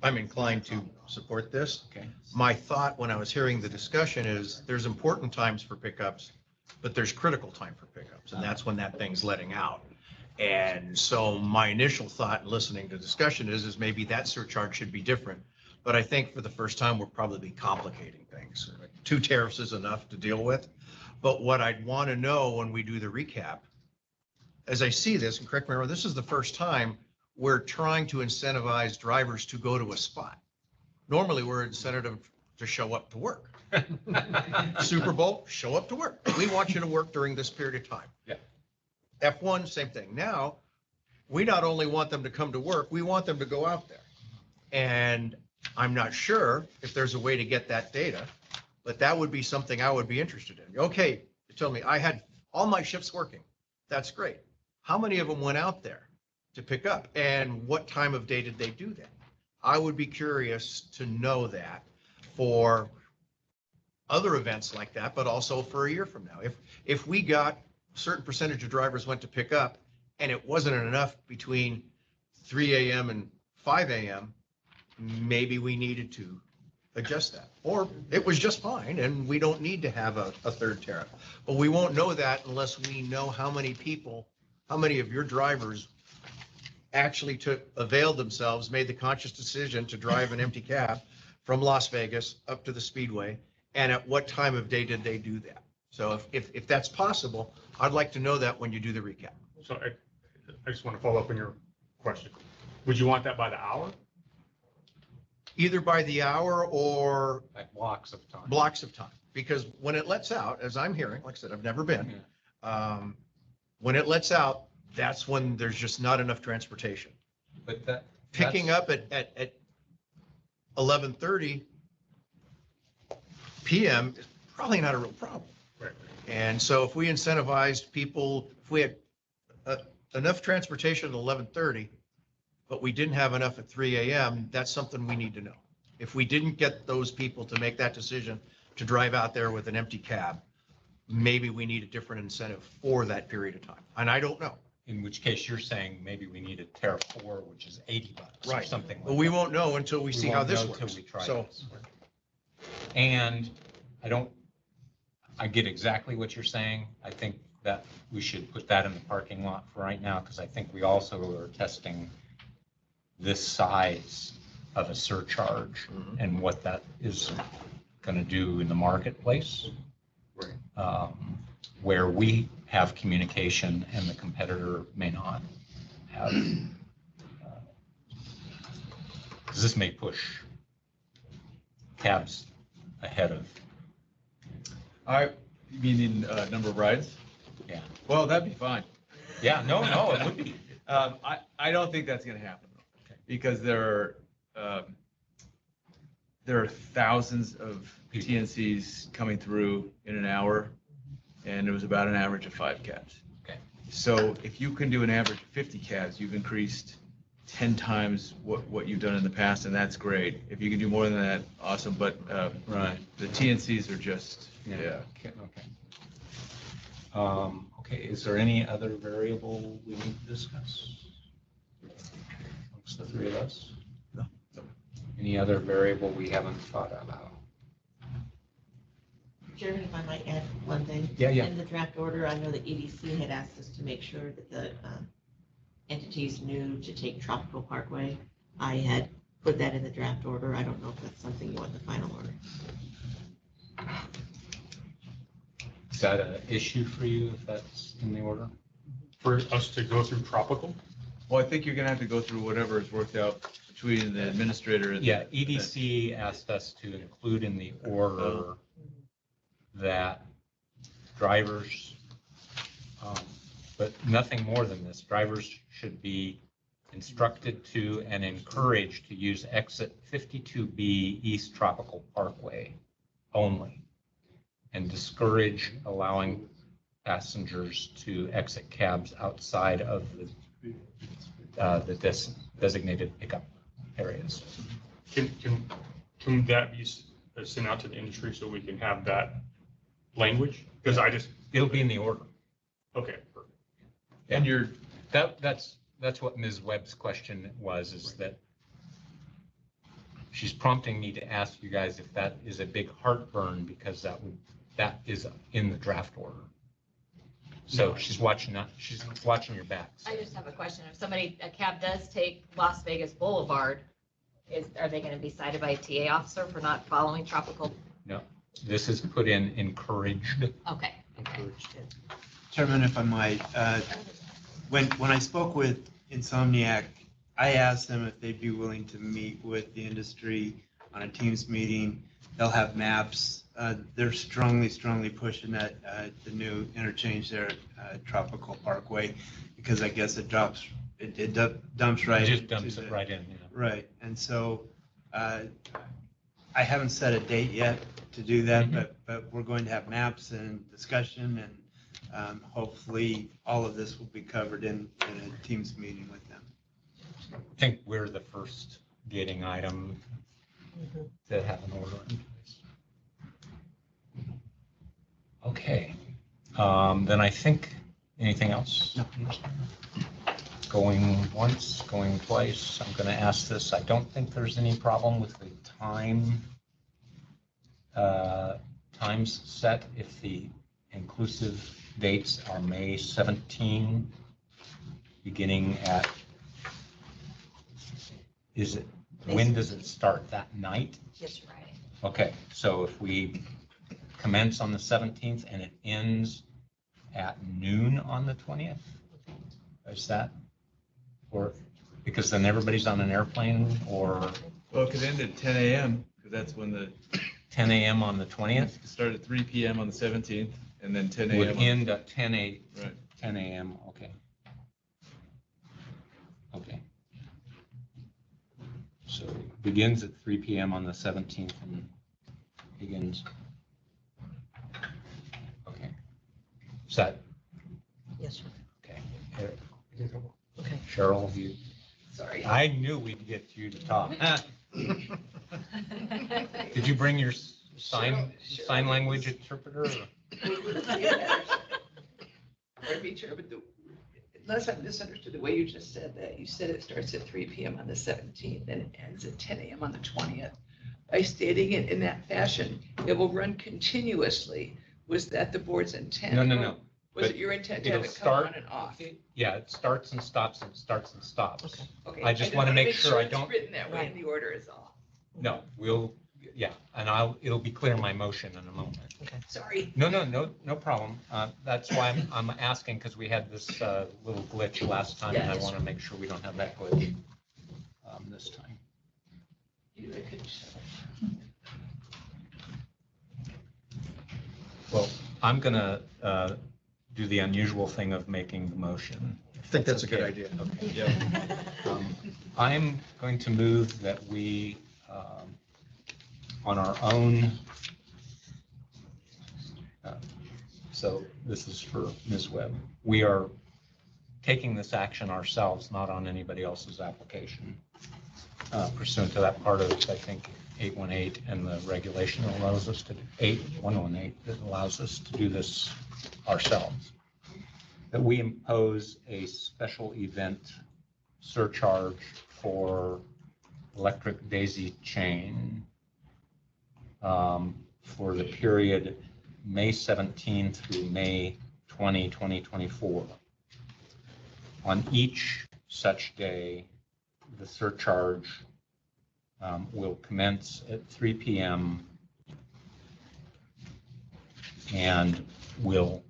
I'm inclined to support this. Okay. My thought when I was hearing the discussion is there's important times for pickups, but there's critical time for pickups, and that's when that thing's letting out. And so my initial thought in listening to discussion is maybe that surcharge should be different. But I think for the first time, we'll probably be complicating things. 2 tariffs is enough to deal with. But what I'd want to know when we do the recap, as I see this, and correct me if I'm wrong, this is the first time we're trying to incentivize drivers to go to a spot. Normally, we're incented them to show up to work. Super Bowl, show up to work. We want you to work during this period of time. Yeah. F1, same thing. Now, we not only want them to come to work, we want them to go out there. And I'm not sure if there's a way to get that data, but that would be something I would be interested in. Okay, you told me I had all my shifts working. That's great. How many of them went out there to pick up? And what time of day did they do that? I would be curious to know that for other events like that, but also for a year from now. If we got a certain percentage of drivers went to pick up and it wasn't enough between 3 a.m. and 5 a.m., maybe we needed to adjust that. Or it was just fine and we don't need to have a third tariff. But we won't know that unless we know how many people, how many of your drivers actually availed themselves, made the conscious decision to drive an empty cab from Las Vegas up to the Speedway, and at what time of day did they do that? So if that's possible, I'd like to know that when you do the recap. So I just want to follow up on your question. Would you want that by the hour? Either by the hour or Like blocks of time. blocks of time. Because when it lets out, as I'm hearing, like I said, I've never been, when it lets out, that's when there's just not enough transportation. But Picking up at 11:30 PM is probably not a real problem. Right. And so if we incentivized people, if we had enough transportation at 11:30, but we didn't have enough at 3 a.m., that's something we need to know. If we didn't get those people to make that decision to drive out there with an empty cab, maybe we need a different incentive for that period of time. And I don't know. In which case you're saying maybe we need a tariff 4, which is $80 or Right. something like But we that. won't know until we see how won't this know till works. we try So this. And I get exactly what you're saying. I think that we should put that in the parking lot for right now, because I think we also are testing this size of a surcharge and what that is going to do in the marketplace. Right. Where we have communication and the competitor may not have. Because this may push cabs ahead of, You mean in number of rides? yeah. Well, that'd be fine. Yeah, no, it would be. I don't think that's gonna happen, though, because there are thousands of TNCs coming through in an hour, and it was about an average of 5 cabs. Okay. So if you can do an average of 50 cabs, you've increased 10 times what you've done in the past, and that's great. If you can do more than that, awesome, but Right. the TNCs are just, yeah. Okay. Okay, is there any other variable we need to discuss? Amongst the three of us? No. Any other variable we haven't thought about? Chairman, if I might add one thing. Yeah. In the draft order, I know that EDC had asked us to make sure that the entities knew to take Tropical Parkway. I had put that in the draft order. I don't know if that's something you want in the final order. Is that an issue for you if that's in the order? For us to go through Tropical? Well, I think you're gonna have to go through whatever is worked out between the administrator and. Yeah, EDC asked us to include in the order that drivers, but nothing more than this, drivers should be instructed to and encouraged to use exit 52B East Tropical Parkway only, and discourage allowing passengers to exit cabs outside of the designated pickup areas. Can that be sent out to the industry so we can have that language? Because It'll be in the order. okay, perfect. And That's what Ms. Webb's question was, is that she's prompting me to ask you guys if that is a big heartburn, because that is in the draft order. So she's watching your backs. I just have a question. If a cab does take Las Vegas Boulevard, are they going to be cited by a TA officer for not following Tropical? No, this is put in encouraged. Okay, encouraged it. Chairman, if I might, when I spoke with Insomniac, I asked them if they'd be willing to meet with the industry on a Teams meeting. They'll have maps. They're strongly pushing that, the new interchange there at Tropical Parkway, because I guess it dumps right. It just into dumps it the- right in, yeah. Right, and so I haven't set a date yet to do that, Mhm. but we're going to have maps and discussion, and hopefully all of this will be covered in a Teams meeting with them. I think we're the first gating item to have an order in place. Okay, then I think, anything else? Going once, going twice, I'm going to ask this. I don't think there's any problem with the times set if the inclusive dates are May 17, beginning at, when does it start, that night? Yes, right. Okay, so if we commence on the 17th and it ends at noon on the 20th, is that, or, because then everybody's on an airplane, or Well, it could end at 10 a.m. because that's when the 10 a.m. on the 20th? it could start at 3 p.m. on the 17th and then 10 a.m. Would on- end at Right. 10 a.m., okay. Okay. So begins at 3 p.m. on the 17th and begins. Okay. Is that, Yes, sir. okay. Okay. Cheryl, you, Sorry. I knew we'd get you to talk. Did you bring your sign language interpreter? Pardon me, Chair, but unless I misunderstood the way you just said that, you said it starts at 3 p.m. on the 17th and it ends at 10 a.m. on the 20th. By stating it in that fashion, it will run continuously. Was that the board's intent? No. Was But it your intent to have it'll it come on start- and off? Yeah, it starts and stops and starts and stops. Okay, I just want to make sure I it's don't, written that way in Right. the order is all. no, yeah, and it'll be clear in my motion in a moment. Sorry. No problem. That's why I'm asking, because we had this little glitch last time, and I Yes. want to make sure we don't have that glitch this time. You could show. Well, I'm going to do the unusual thing of making the motion. I think that's a good Okay. idea. Okay, yeah. I'm going to move that we, on our own, so this is for Ms. Webb, we are taking this action ourselves, not on anybody else's application, pursuant to that part of, I think, 818 and the regulation that allows us to, 8118, that allows us to do this ourselves. That we impose a special event surcharge for electric daisy chain for the period May 17 through May 20, 2024. On each such day, the surcharge will commence at 3 p.m. and will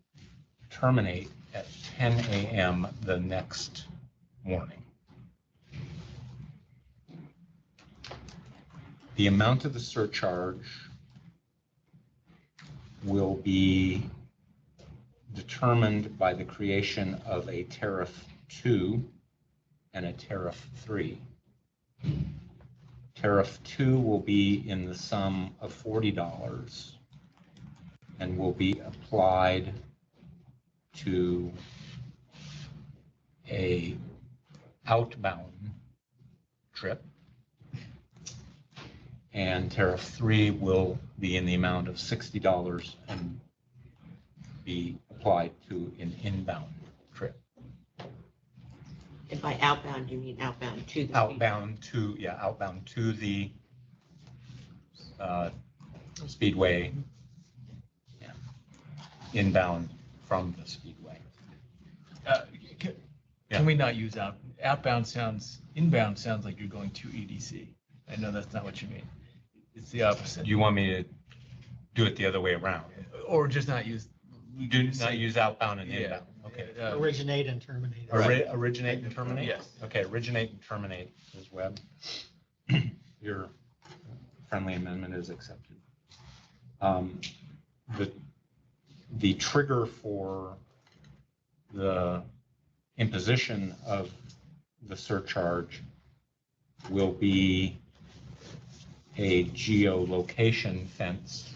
terminate at 10 a.m. the next morning. The amount of the surcharge will be determined by the creation of a tariff 2 and a tariff 3. Tariff 2 will be in the sum of $40 and will be applied to a outbound trip. And tariff 3 will be in the amount of $60 and be applied to an inbound trip. And by outbound, you mean outbound to the. Outbound to the speedway. Yeah. Inbound from the speedway. Can we not use outbound inbound sounds like you're going to EDC. I know that's not what you mean. It's the opposite. You want me to do it the other way around? Or just not use, we Do could not say- use outbound and Yeah. inbound. Okay. Originate and terminate. Originate and terminate? Yes. Okay, originate and terminate is Webb. Your friendly amendment is accepted. The trigger for the imposition of the surcharge will be a geolocation fence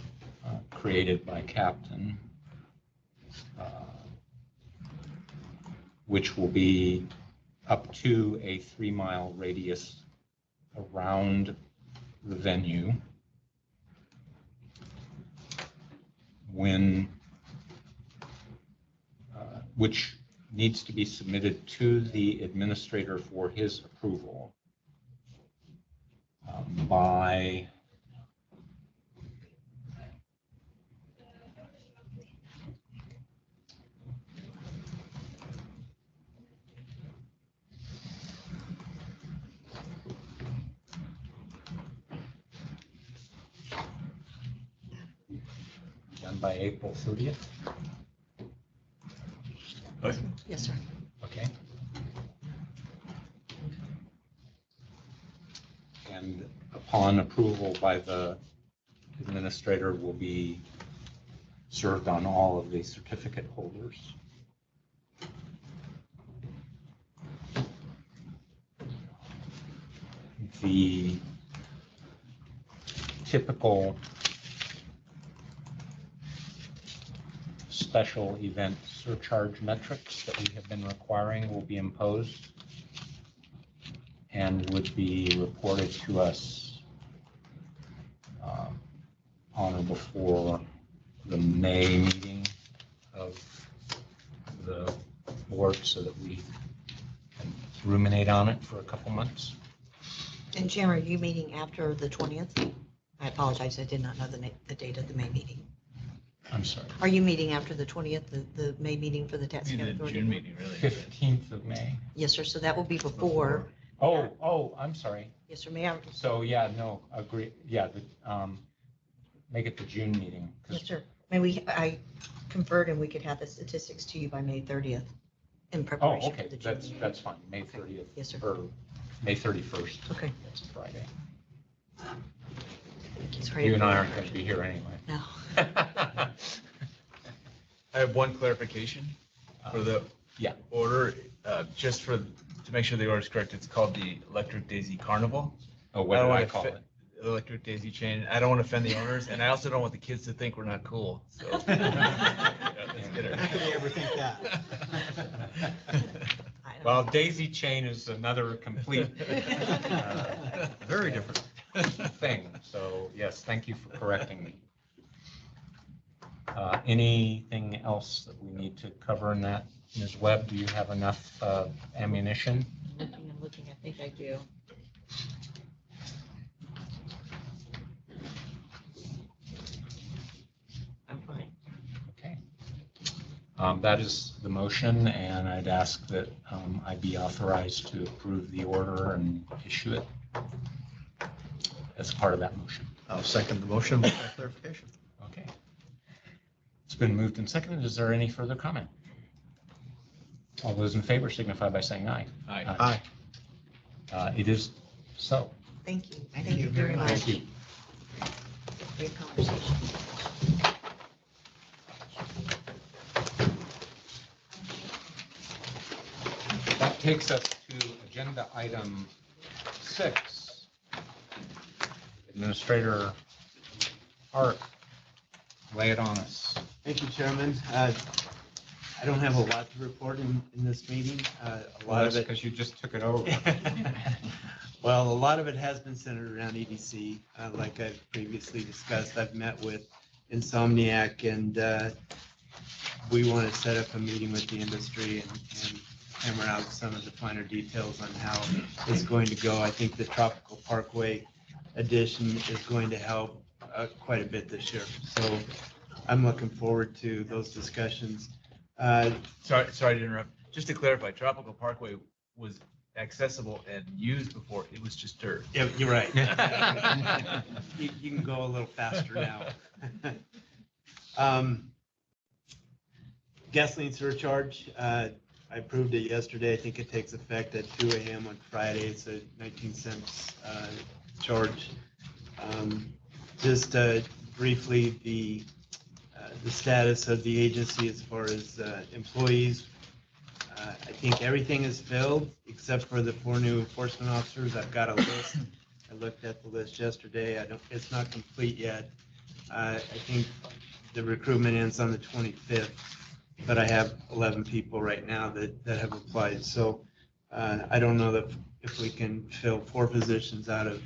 created by Captain, which will be up to a 3-mile radius around the venue which needs to be submitted to the administrator for his approval by by April 30th. Yes, sir. Okay. And upon approval by the administrator will be served on all of the certificate holders. The typical special event surcharge metrics that we have been requiring will be imposed and would be reported to us on or before the May meeting of the board so that we can ruminate on it for a couple months. And Jim, are you meeting after the 20th? I apologize, I did not know the date of the May meeting. I'm sorry. Are you meeting after the 20th, the May meeting for the It'd Taxicab be the Authority? June meeting, really. 15th of May. Yes, sir, so that will be before. Oh, I'm sorry. Yes, sir, may I? So, yeah, no, agree, yeah, make it the June meeting. 'Cause- Yes, sir. May I conferred and we could have the statistics to you by May 30th in Oh, preparation for okay, the June meeting. that's fine, May 30th. Yes, sir. Or May 31st. Okay. That's a Friday. Sorry. You and I aren't going to be here anyway. No. I have one clarification for the Yeah. order, just to make sure the order is correct. It's called the Electric Daisy Carnival. Oh, what don't did I wanna call offend- it? Electric Daisy Chain. I don't want to offend the owners, and I also don't want the kids to think we're not cool. So let's get her. How could they ever think that? I don't- Well, daisy chain is another complete, Very different. thing. So, yes, thank you for correcting me. Anything else that we need to cover in that? Ms. Webb, do you have enough ammunition? I'm looking, I think I do. I'm fine. Okay. That is the motion, and I'd ask that I be authorized to approve the order and issue it as part of that motion. I'll second the motion with that clarification. Okay. It's been moved and seconded. Is there any further comment? All those in favor signify by saying aye. Aye. Aye. It is so. Thank you. Thank you very much. Thank you. Great conversation. That takes us to agenda item 6. Administrator Hart, lay it on us. Thank you, Chairman. I don't have a lot to report in this meeting. A lot of it. Because you just took it over. Well, a lot of it has been centered around EDC. Like I've previously discussed, I've met with Insomniac and we want to set up a meeting with the industry and hammer out some of the finer details on how it's going to go. I think the Tropical Parkway addition is going to help quite a bit this year. So I'm looking forward to those discussions. Sorry to interrupt. Just to clarify, Tropical Parkway was accessible and used before. It was just dirt. Yeah, you're right. You can go a little faster now. gasoline surcharge, I approved it yesterday. I think it takes effect at 2 a.m. on Friday. It's a 19 cents charge. Just briefly, the status of the agency as far as employees. I think everything is filled except for the 4 new enforcement officers. I've got a list. I looked at the list yesterday. It's not complete yet. I think the recruitment ends on the 25th, but I have 11 people right now that have applied. So I don't know if we can fill 4 positions out of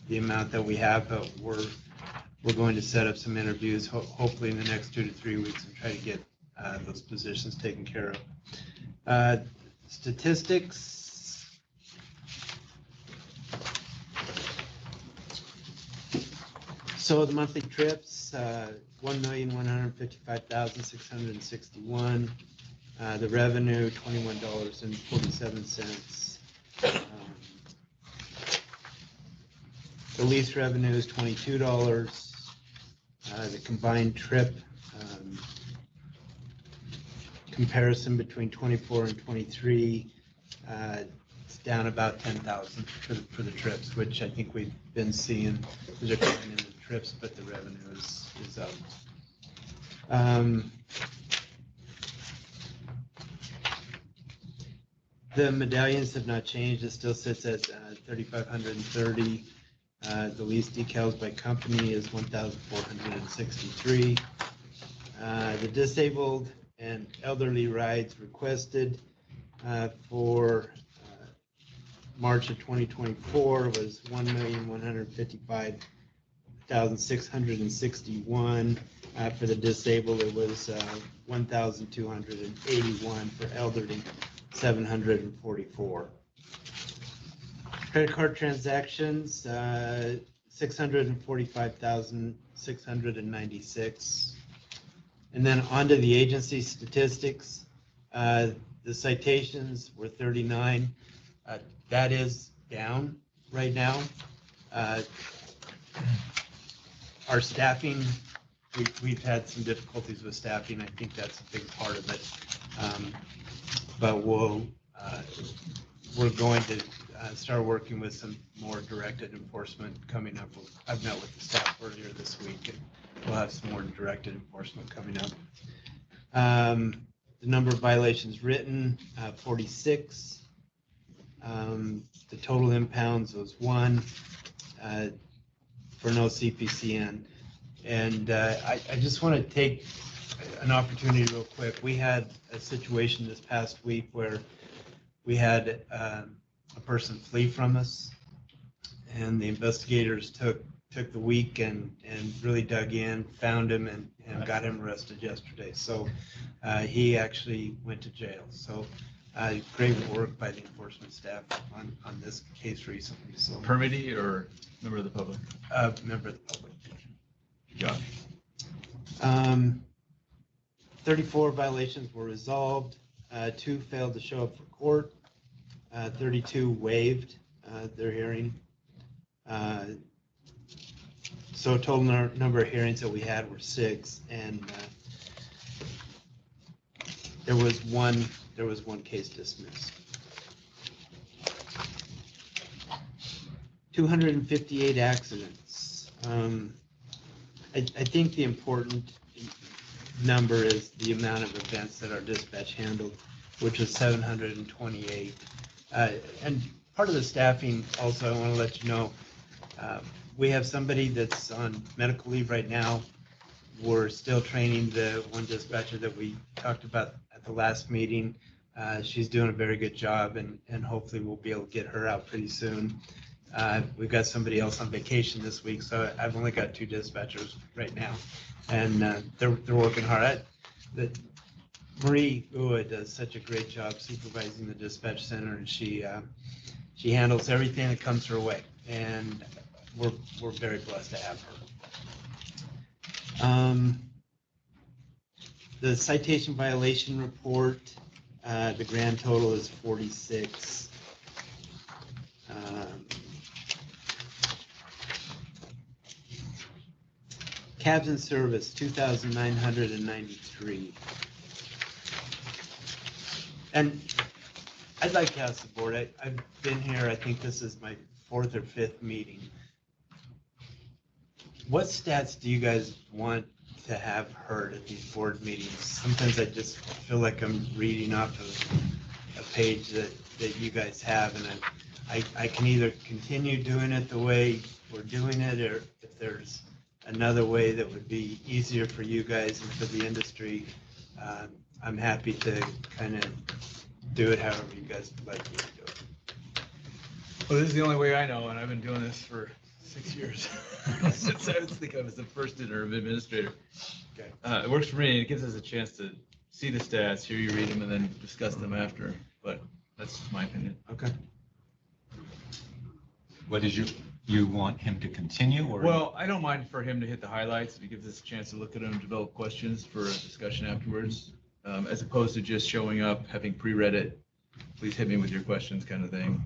the amount that we have, but we're going to set up some interviews, hopefully in the next 2 to 3 weeks, and try to get those positions taken care of. Statistics. So the monthly trips, 1,155,661. The revenue, $21.47. The lease revenue is $22. The combined trip comparison between 24 and 23, it's down about 10,000 for the trips, which I think we've been seeing. There's a decline in the trips, but the revenue is up. The medallions have not changed. It still sits at 3,530. The lease decals by company is 1,463. The disabled and elderly rides requested for March of 2024 was 1,155,661. For the disabled, it was 1,281. For elderly, 744. Credit card transactions, 645,696. And then onto the agency statistics. The citations were 39. That is down right now. Our staffing, we've had some difficulties with staffing. I think that's a big part of it. But we're going to start working with some more directed enforcement coming up. I've met with the staff earlier this week, and we'll have some more directed enforcement coming up. The number of violations written, 46. The total impounds was 1 for no CPCN. And I just want to take an opportunity real quick. We had a situation this past week where we had a person flee from us, and the investigators took the week and really dug in, found him, and got him arrested yesterday. So he actually went to jail. So great work by the enforcement staff on this case recently. So Permittee or member of the public? Member of the public. Josh. 34 violations were resolved. 2 failed to show up for court. 32 waived their hearing. So total number of hearings that we had were 6, and there was one case dismissed. 258 accidents. I think the important number is the amount of events that our dispatch handled, which was 728. And part of the staffing also, I want to let you know, we have somebody that's on medical leave right now. We're still training the one dispatcher that we talked about at the last meeting. She's doing a very good job, and hopefully we'll be able to get her out pretty soon. We've got somebody else on vacation this week, so I've only got 2 dispatchers right now, and they're working hard. Marie Ua does such a great job supervising the dispatch center, and she handles everything that comes her way, and we're very blessed to have her. The citation violation report, the grand total is 46. Cabs in service, 2,993. And I'd like to ask the board, I've been here, I think this is my 4th or 5th meeting. What stats do you guys want to have heard at these board meetings? Sometimes I just feel like I'm reading off of a page that you guys have, and I can either continue doing it the way we're doing it, or if there's another way that would be easier for you guys and for the industry, I'm happy to kind of do it however you guys would like me to do it. Well, this is the only way I know, and I've been doing this for 6 years. Since I think I was the first interim administrator. Okay. It works for me. It gives us a chance to see the stats, hear you read them, and then discuss them after. But that's my opinion. Okay. What did you want him to continue or? Well, I don't mind for him to hit the highlights. It gives us a chance to look at them, develop questions for a discussion afterwards, as opposed to just showing up, having pre-read it. Please hit me with your questions kind of thing.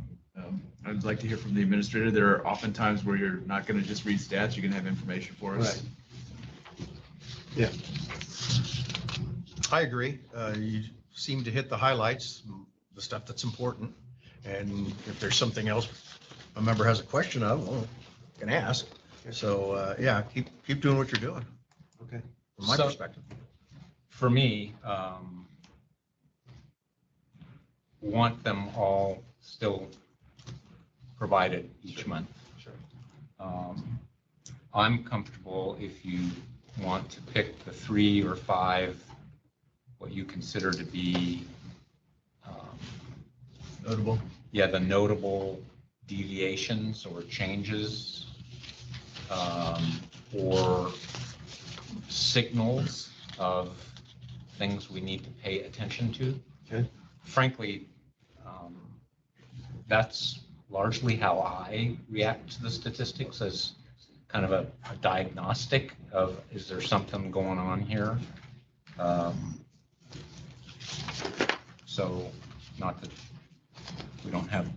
I'd like to hear from the administrator. There are often times where you're not going to just read stats. You're going to have information for us. Right. Yeah. I agree. You seem to hit the highlights, the stuff that's important. And if there's something else a member has a question of, well, you can ask. So, yeah, keep doing what you're doing. Okay. From my perspective. For me, want them all still provided each month. Sure. I'm comfortable if you want to pick the 3 or 5, what you consider to be Notable. Yeah, the notable deviations or changes or signals of things we need to pay attention to. Okay. Frankly, that's largely how I react to the statistics, as kind of a diagnostic of, is there something going on here? So not that we don't have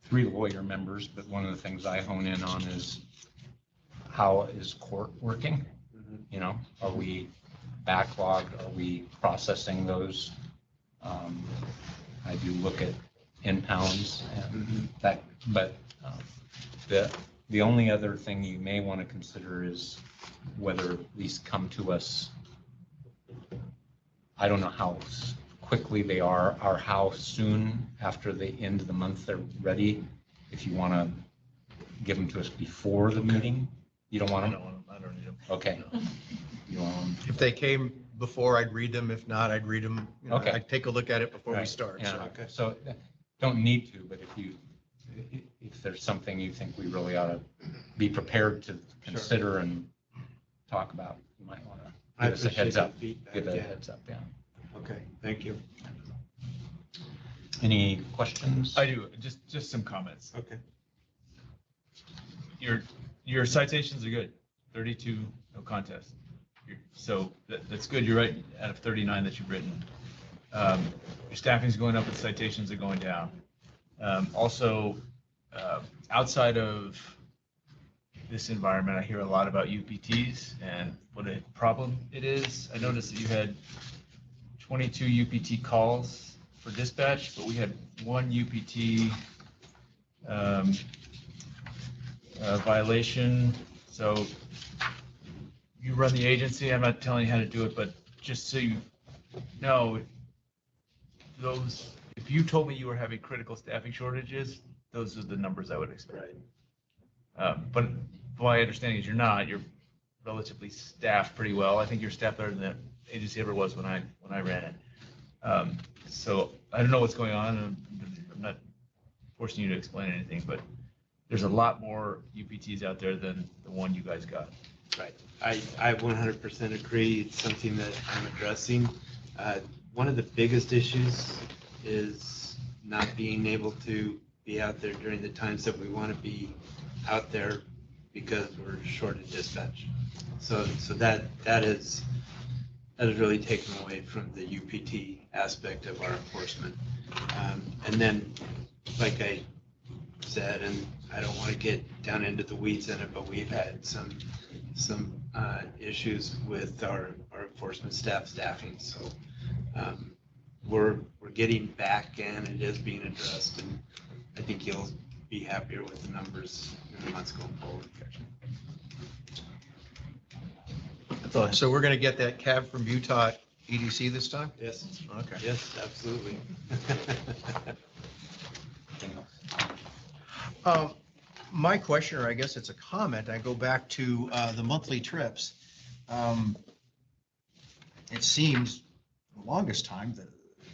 3 lawyer members, but one of the things I hone in on is, how is court working? You know, are we backlogged? Are we processing those? I do look at impounds and that, but the only other thing you may want to consider is whether these come to us. I don't know how quickly they are, or how soon after the end of the month they're ready. If you want to give them to us before the meeting, you don't want them? I don't need them. Okay. You want them? If they came before, I'd read them. If not, I'd read them. You know, Okay. I'd take a look at it before we Right. start. Yeah, So. okay. So don't need to, but if there's something you think we really ought to be prepared to consider and talk about, you might want to give us a heads up. Give a heads up, yeah. Okay, thank you. Any questions? I do. Just some comments. Okay. Your citations are good. 32, no contest. So that's good. You're right, out of 39 that you've written. Your staffing's going up and citations are going down. Also, outside of this environment, I hear a lot about UPTs and what a problem it is. I noticed that you had 22 UPT calls for dispatch, but we had 1 UPT violation. So you run the agency. I'm not telling you how to do it, but just so you know, if you told me you were having critical staffing shortages, those are the numbers I would expect. But my understanding is you're relatively staffed pretty well. I think you're staffed better than the agency ever was when I ran it. So I don't know what's going on. I'm not forcing you to explain anything, but there's a lot more UPTs out there than the one you guys got. Right. I 100% agree. It's something that I'm addressing. One of the biggest issues is not being able to be out there during the times that we want to be out there because we're short of dispatch. So that is really taken away from the UPT aspect of our enforcement. And then, like I said, and I don't want to get down into the weeds in it, but we've had some some issues with our enforcement staffing. So we're getting back and it is being addressed. And I think you'll be happier with the numbers in the months going forward. So we're going to get that cab from Utah EDC this time? Yes. Okay. Yes, absolutely. My question, or I guess it's a comment, I go back to the monthly trips. It seems the longest time that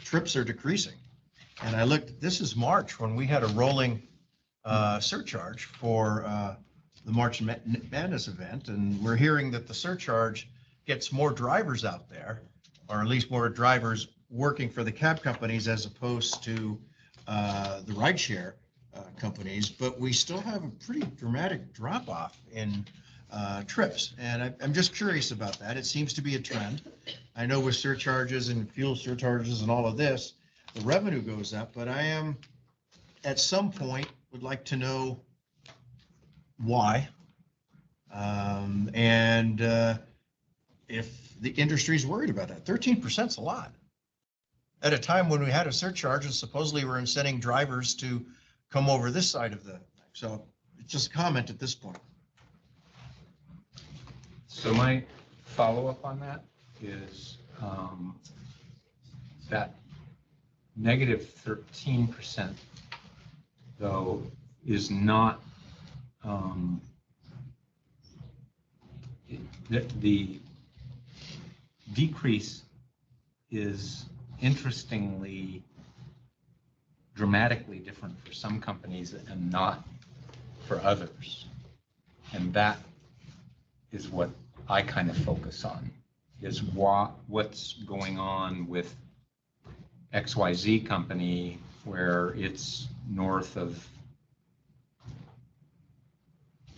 trips are decreasing. And I looked, this is March when we had a rolling surcharge for the March Madness event. And we're hearing that the surcharge gets more drivers out there, or at least more drivers working for the cab companies as opposed to the rideshare companies, but we still have a pretty dramatic drop off in trips. And I'm just curious about that. It seems to be a trend. I know with surcharges and fuel surcharges and all of this, the revenue goes up, but I am at some point would like to know why. And if the industry is worried about that. 13% is a lot. At a time when we had a surcharge and supposedly we're incenting drivers to come over this side of the thing. So it's just a comment at this point. So my follow-up on that is that negative 13%, though, is not the decrease is interestingly dramatically different for some companies and not for others. And that is what I kind of focus on, is what's going on with XYZ company where it's north of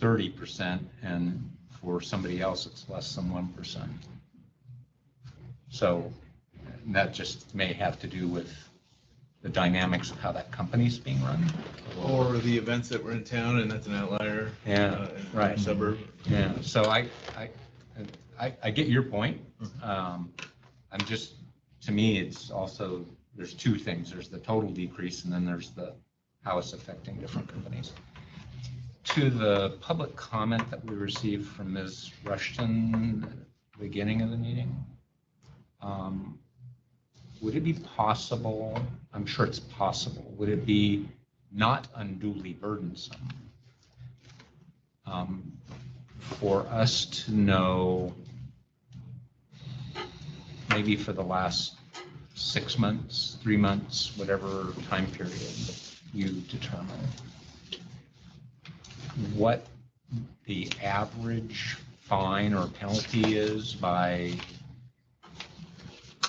30% and for somebody else it's less than 1%. So that just may have to do with the dynamics of how that company's being run. Or the events that were in town and that's an outlier. Yeah, in right. a suburb. Yeah, so I get your point. I'm just, to me, it's also, there's two things. There's the total decrease and then there's the how it's affecting different companies. To the public comment that we received from Ms. Rushton at the beginning of the meeting, would it be possible, I'm sure it's possible, would it be not unduly burdensome for us to know, maybe for the last 6 months, 3 months, whatever time period you determine, what the average fine or penalty is by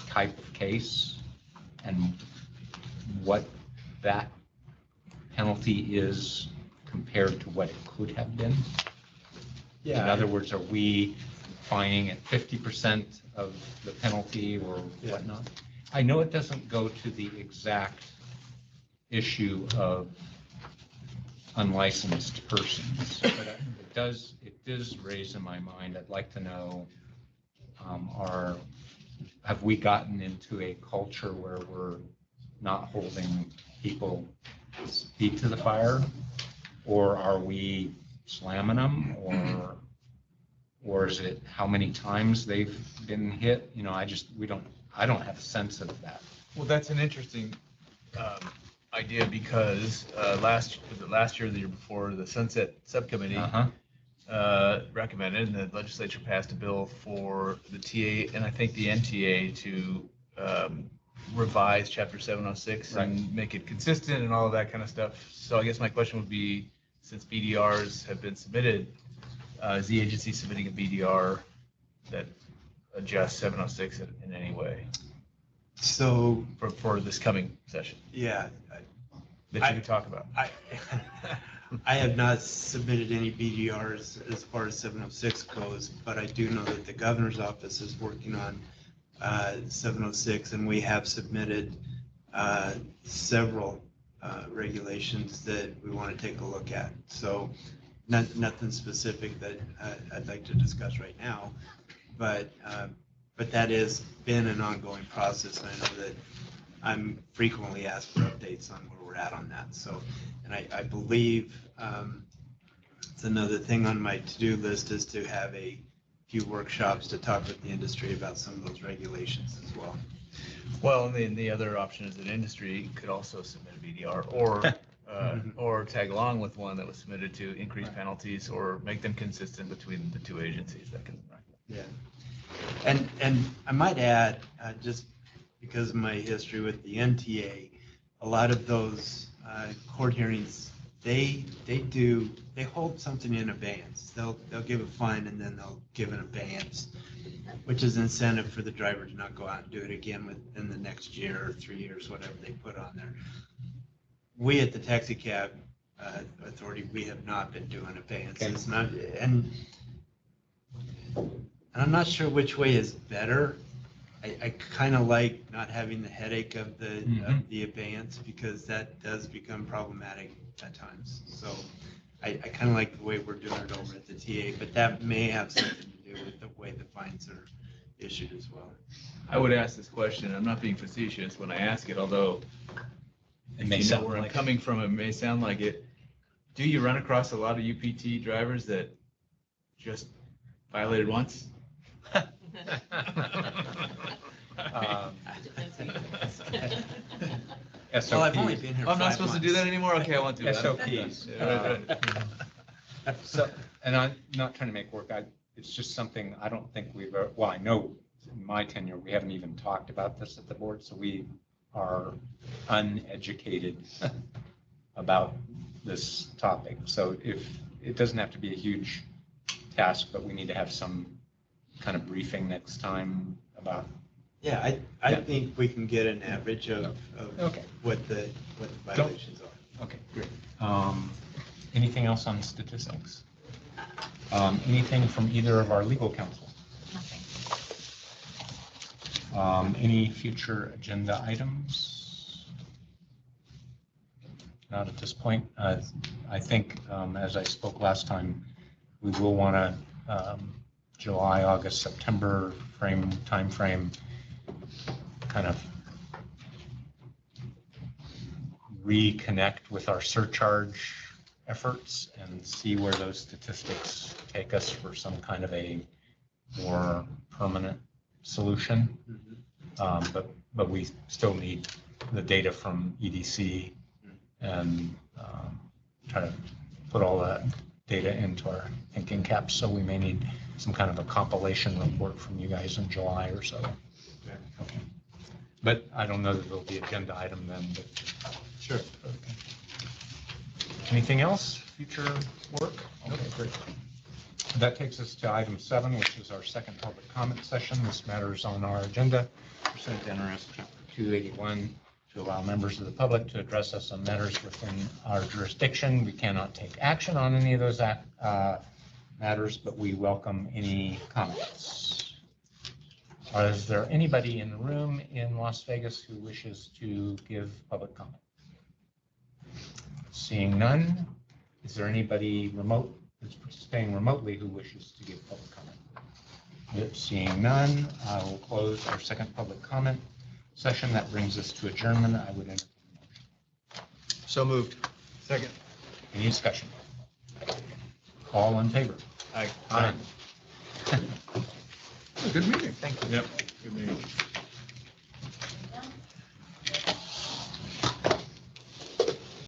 type of case and what that penalty is compared to what it could have been? Yeah. In other words, are we fining at 50% of the penalty or whatnot? I know it doesn't go to the exact issue of unlicensed persons, but it does raise in my mind, I'd like to know, have we gotten into a culture where we're not holding people feet to the fire, or are we slamming them, or is it how many times they've been hit? You know, I don't have a sense of that. Well, that's an interesting idea because last year or the year before, the Sunset Subcommittee recommended, and the legislature passed a bill for the TA and I think the NTA to revise Chapter 706 and make it consistent and all of that kind of stuff. So I guess my question would be, since BDRs have been submitted, is the agency submitting a BDR that adjusts 706 in any way? So for this coming session? Yeah. That you could talk about. I have not submitted any BDRs as far as 706 goes, but I do know that the governor's office is working on 706, and we have submitted several regulations that we want to take a look at. So nothing specific that I'd like to discuss right now, but that has been an ongoing process. And I know that I'm frequently asked for updates on where we're at on that. So, and I believe it's another thing on my to-do list is to have a few workshops to talk with the industry about some of those regulations as well. Well, and then the other option is that industry could also submit a VDR or tag along with one that was submitted to increase penalties or make them consistent between the two agencies. That can. Yeah. And I might add, just because of my history with the NTA, a lot of those court hearings, they hold something in abeyance. They'll give a fine and then they'll give an abeyance, which is incentive for the driver to not go out and do it again within the next year or 3 years, whatever they put on there. We at the Taxicab Authority, we have not been doing abeyance. It's not, and I'm not sure which way is better. I kind of like not having the headache of the abeyance because that does become problematic at times. So I kind of like the way we're doing it over at the TA, but that may have something to do with the way the fines are issued as well. I would ask this question, I'm not being facetious when I ask it, although It may you know sound where I'm like it. coming from, it may sound like it. Do you run across a lot of UPT drivers that just violated once? SOPs. Well, I've only been here Oh, I'm not 5 supposed to months. do that anymore? Okay, I want to. SOPs. So, and I'm not trying to make work, it's just something I don't think we've, well, I know in my tenure, we haven't even talked about this at the board, so we are uneducated about this topic. So if, it doesn't have to be a huge task, but we need to have some kind of briefing next time about. Yeah, I think we can get an average of Okay. what the violations are. Okay, great. Anything else on statistics? Anything from either of our legal counsel? Nothing. Any future agenda items? Not at this point. I think, as I spoke last time, we will want to July, August, September timeframe, kind of reconnect with our surcharge efforts and see where those statistics take us for some kind of a more permanent solution. But we still need the data from EDC and try to put all that data into our thinking caps. So we may need some kind of a compilation report from you guys in July or so. Okay. But I don't know that there'll be agenda item then, but Sure. okay. Anything else? Future work? Okay, great. That takes us to item 7, which is our second public comment session. This matter is on our agenda. Pursuant to NRS Chapter 281, to allow members of the public to address us on matters within our jurisdiction. We cannot take action on any of those matters, but we welcome any comments. Is there anybody in the room in Las Vegas who wishes to give public comment? Seeing none, is there anybody remote, that's participating remotely who wishes to give public comment? Seeing none, I will close our second public comment session. That brings us to adjournment. I would entertain a motion. So moved. Second. Any discussion? All in favor? Aye. Aye. Good meeting. Thank you. Yep, good meeting.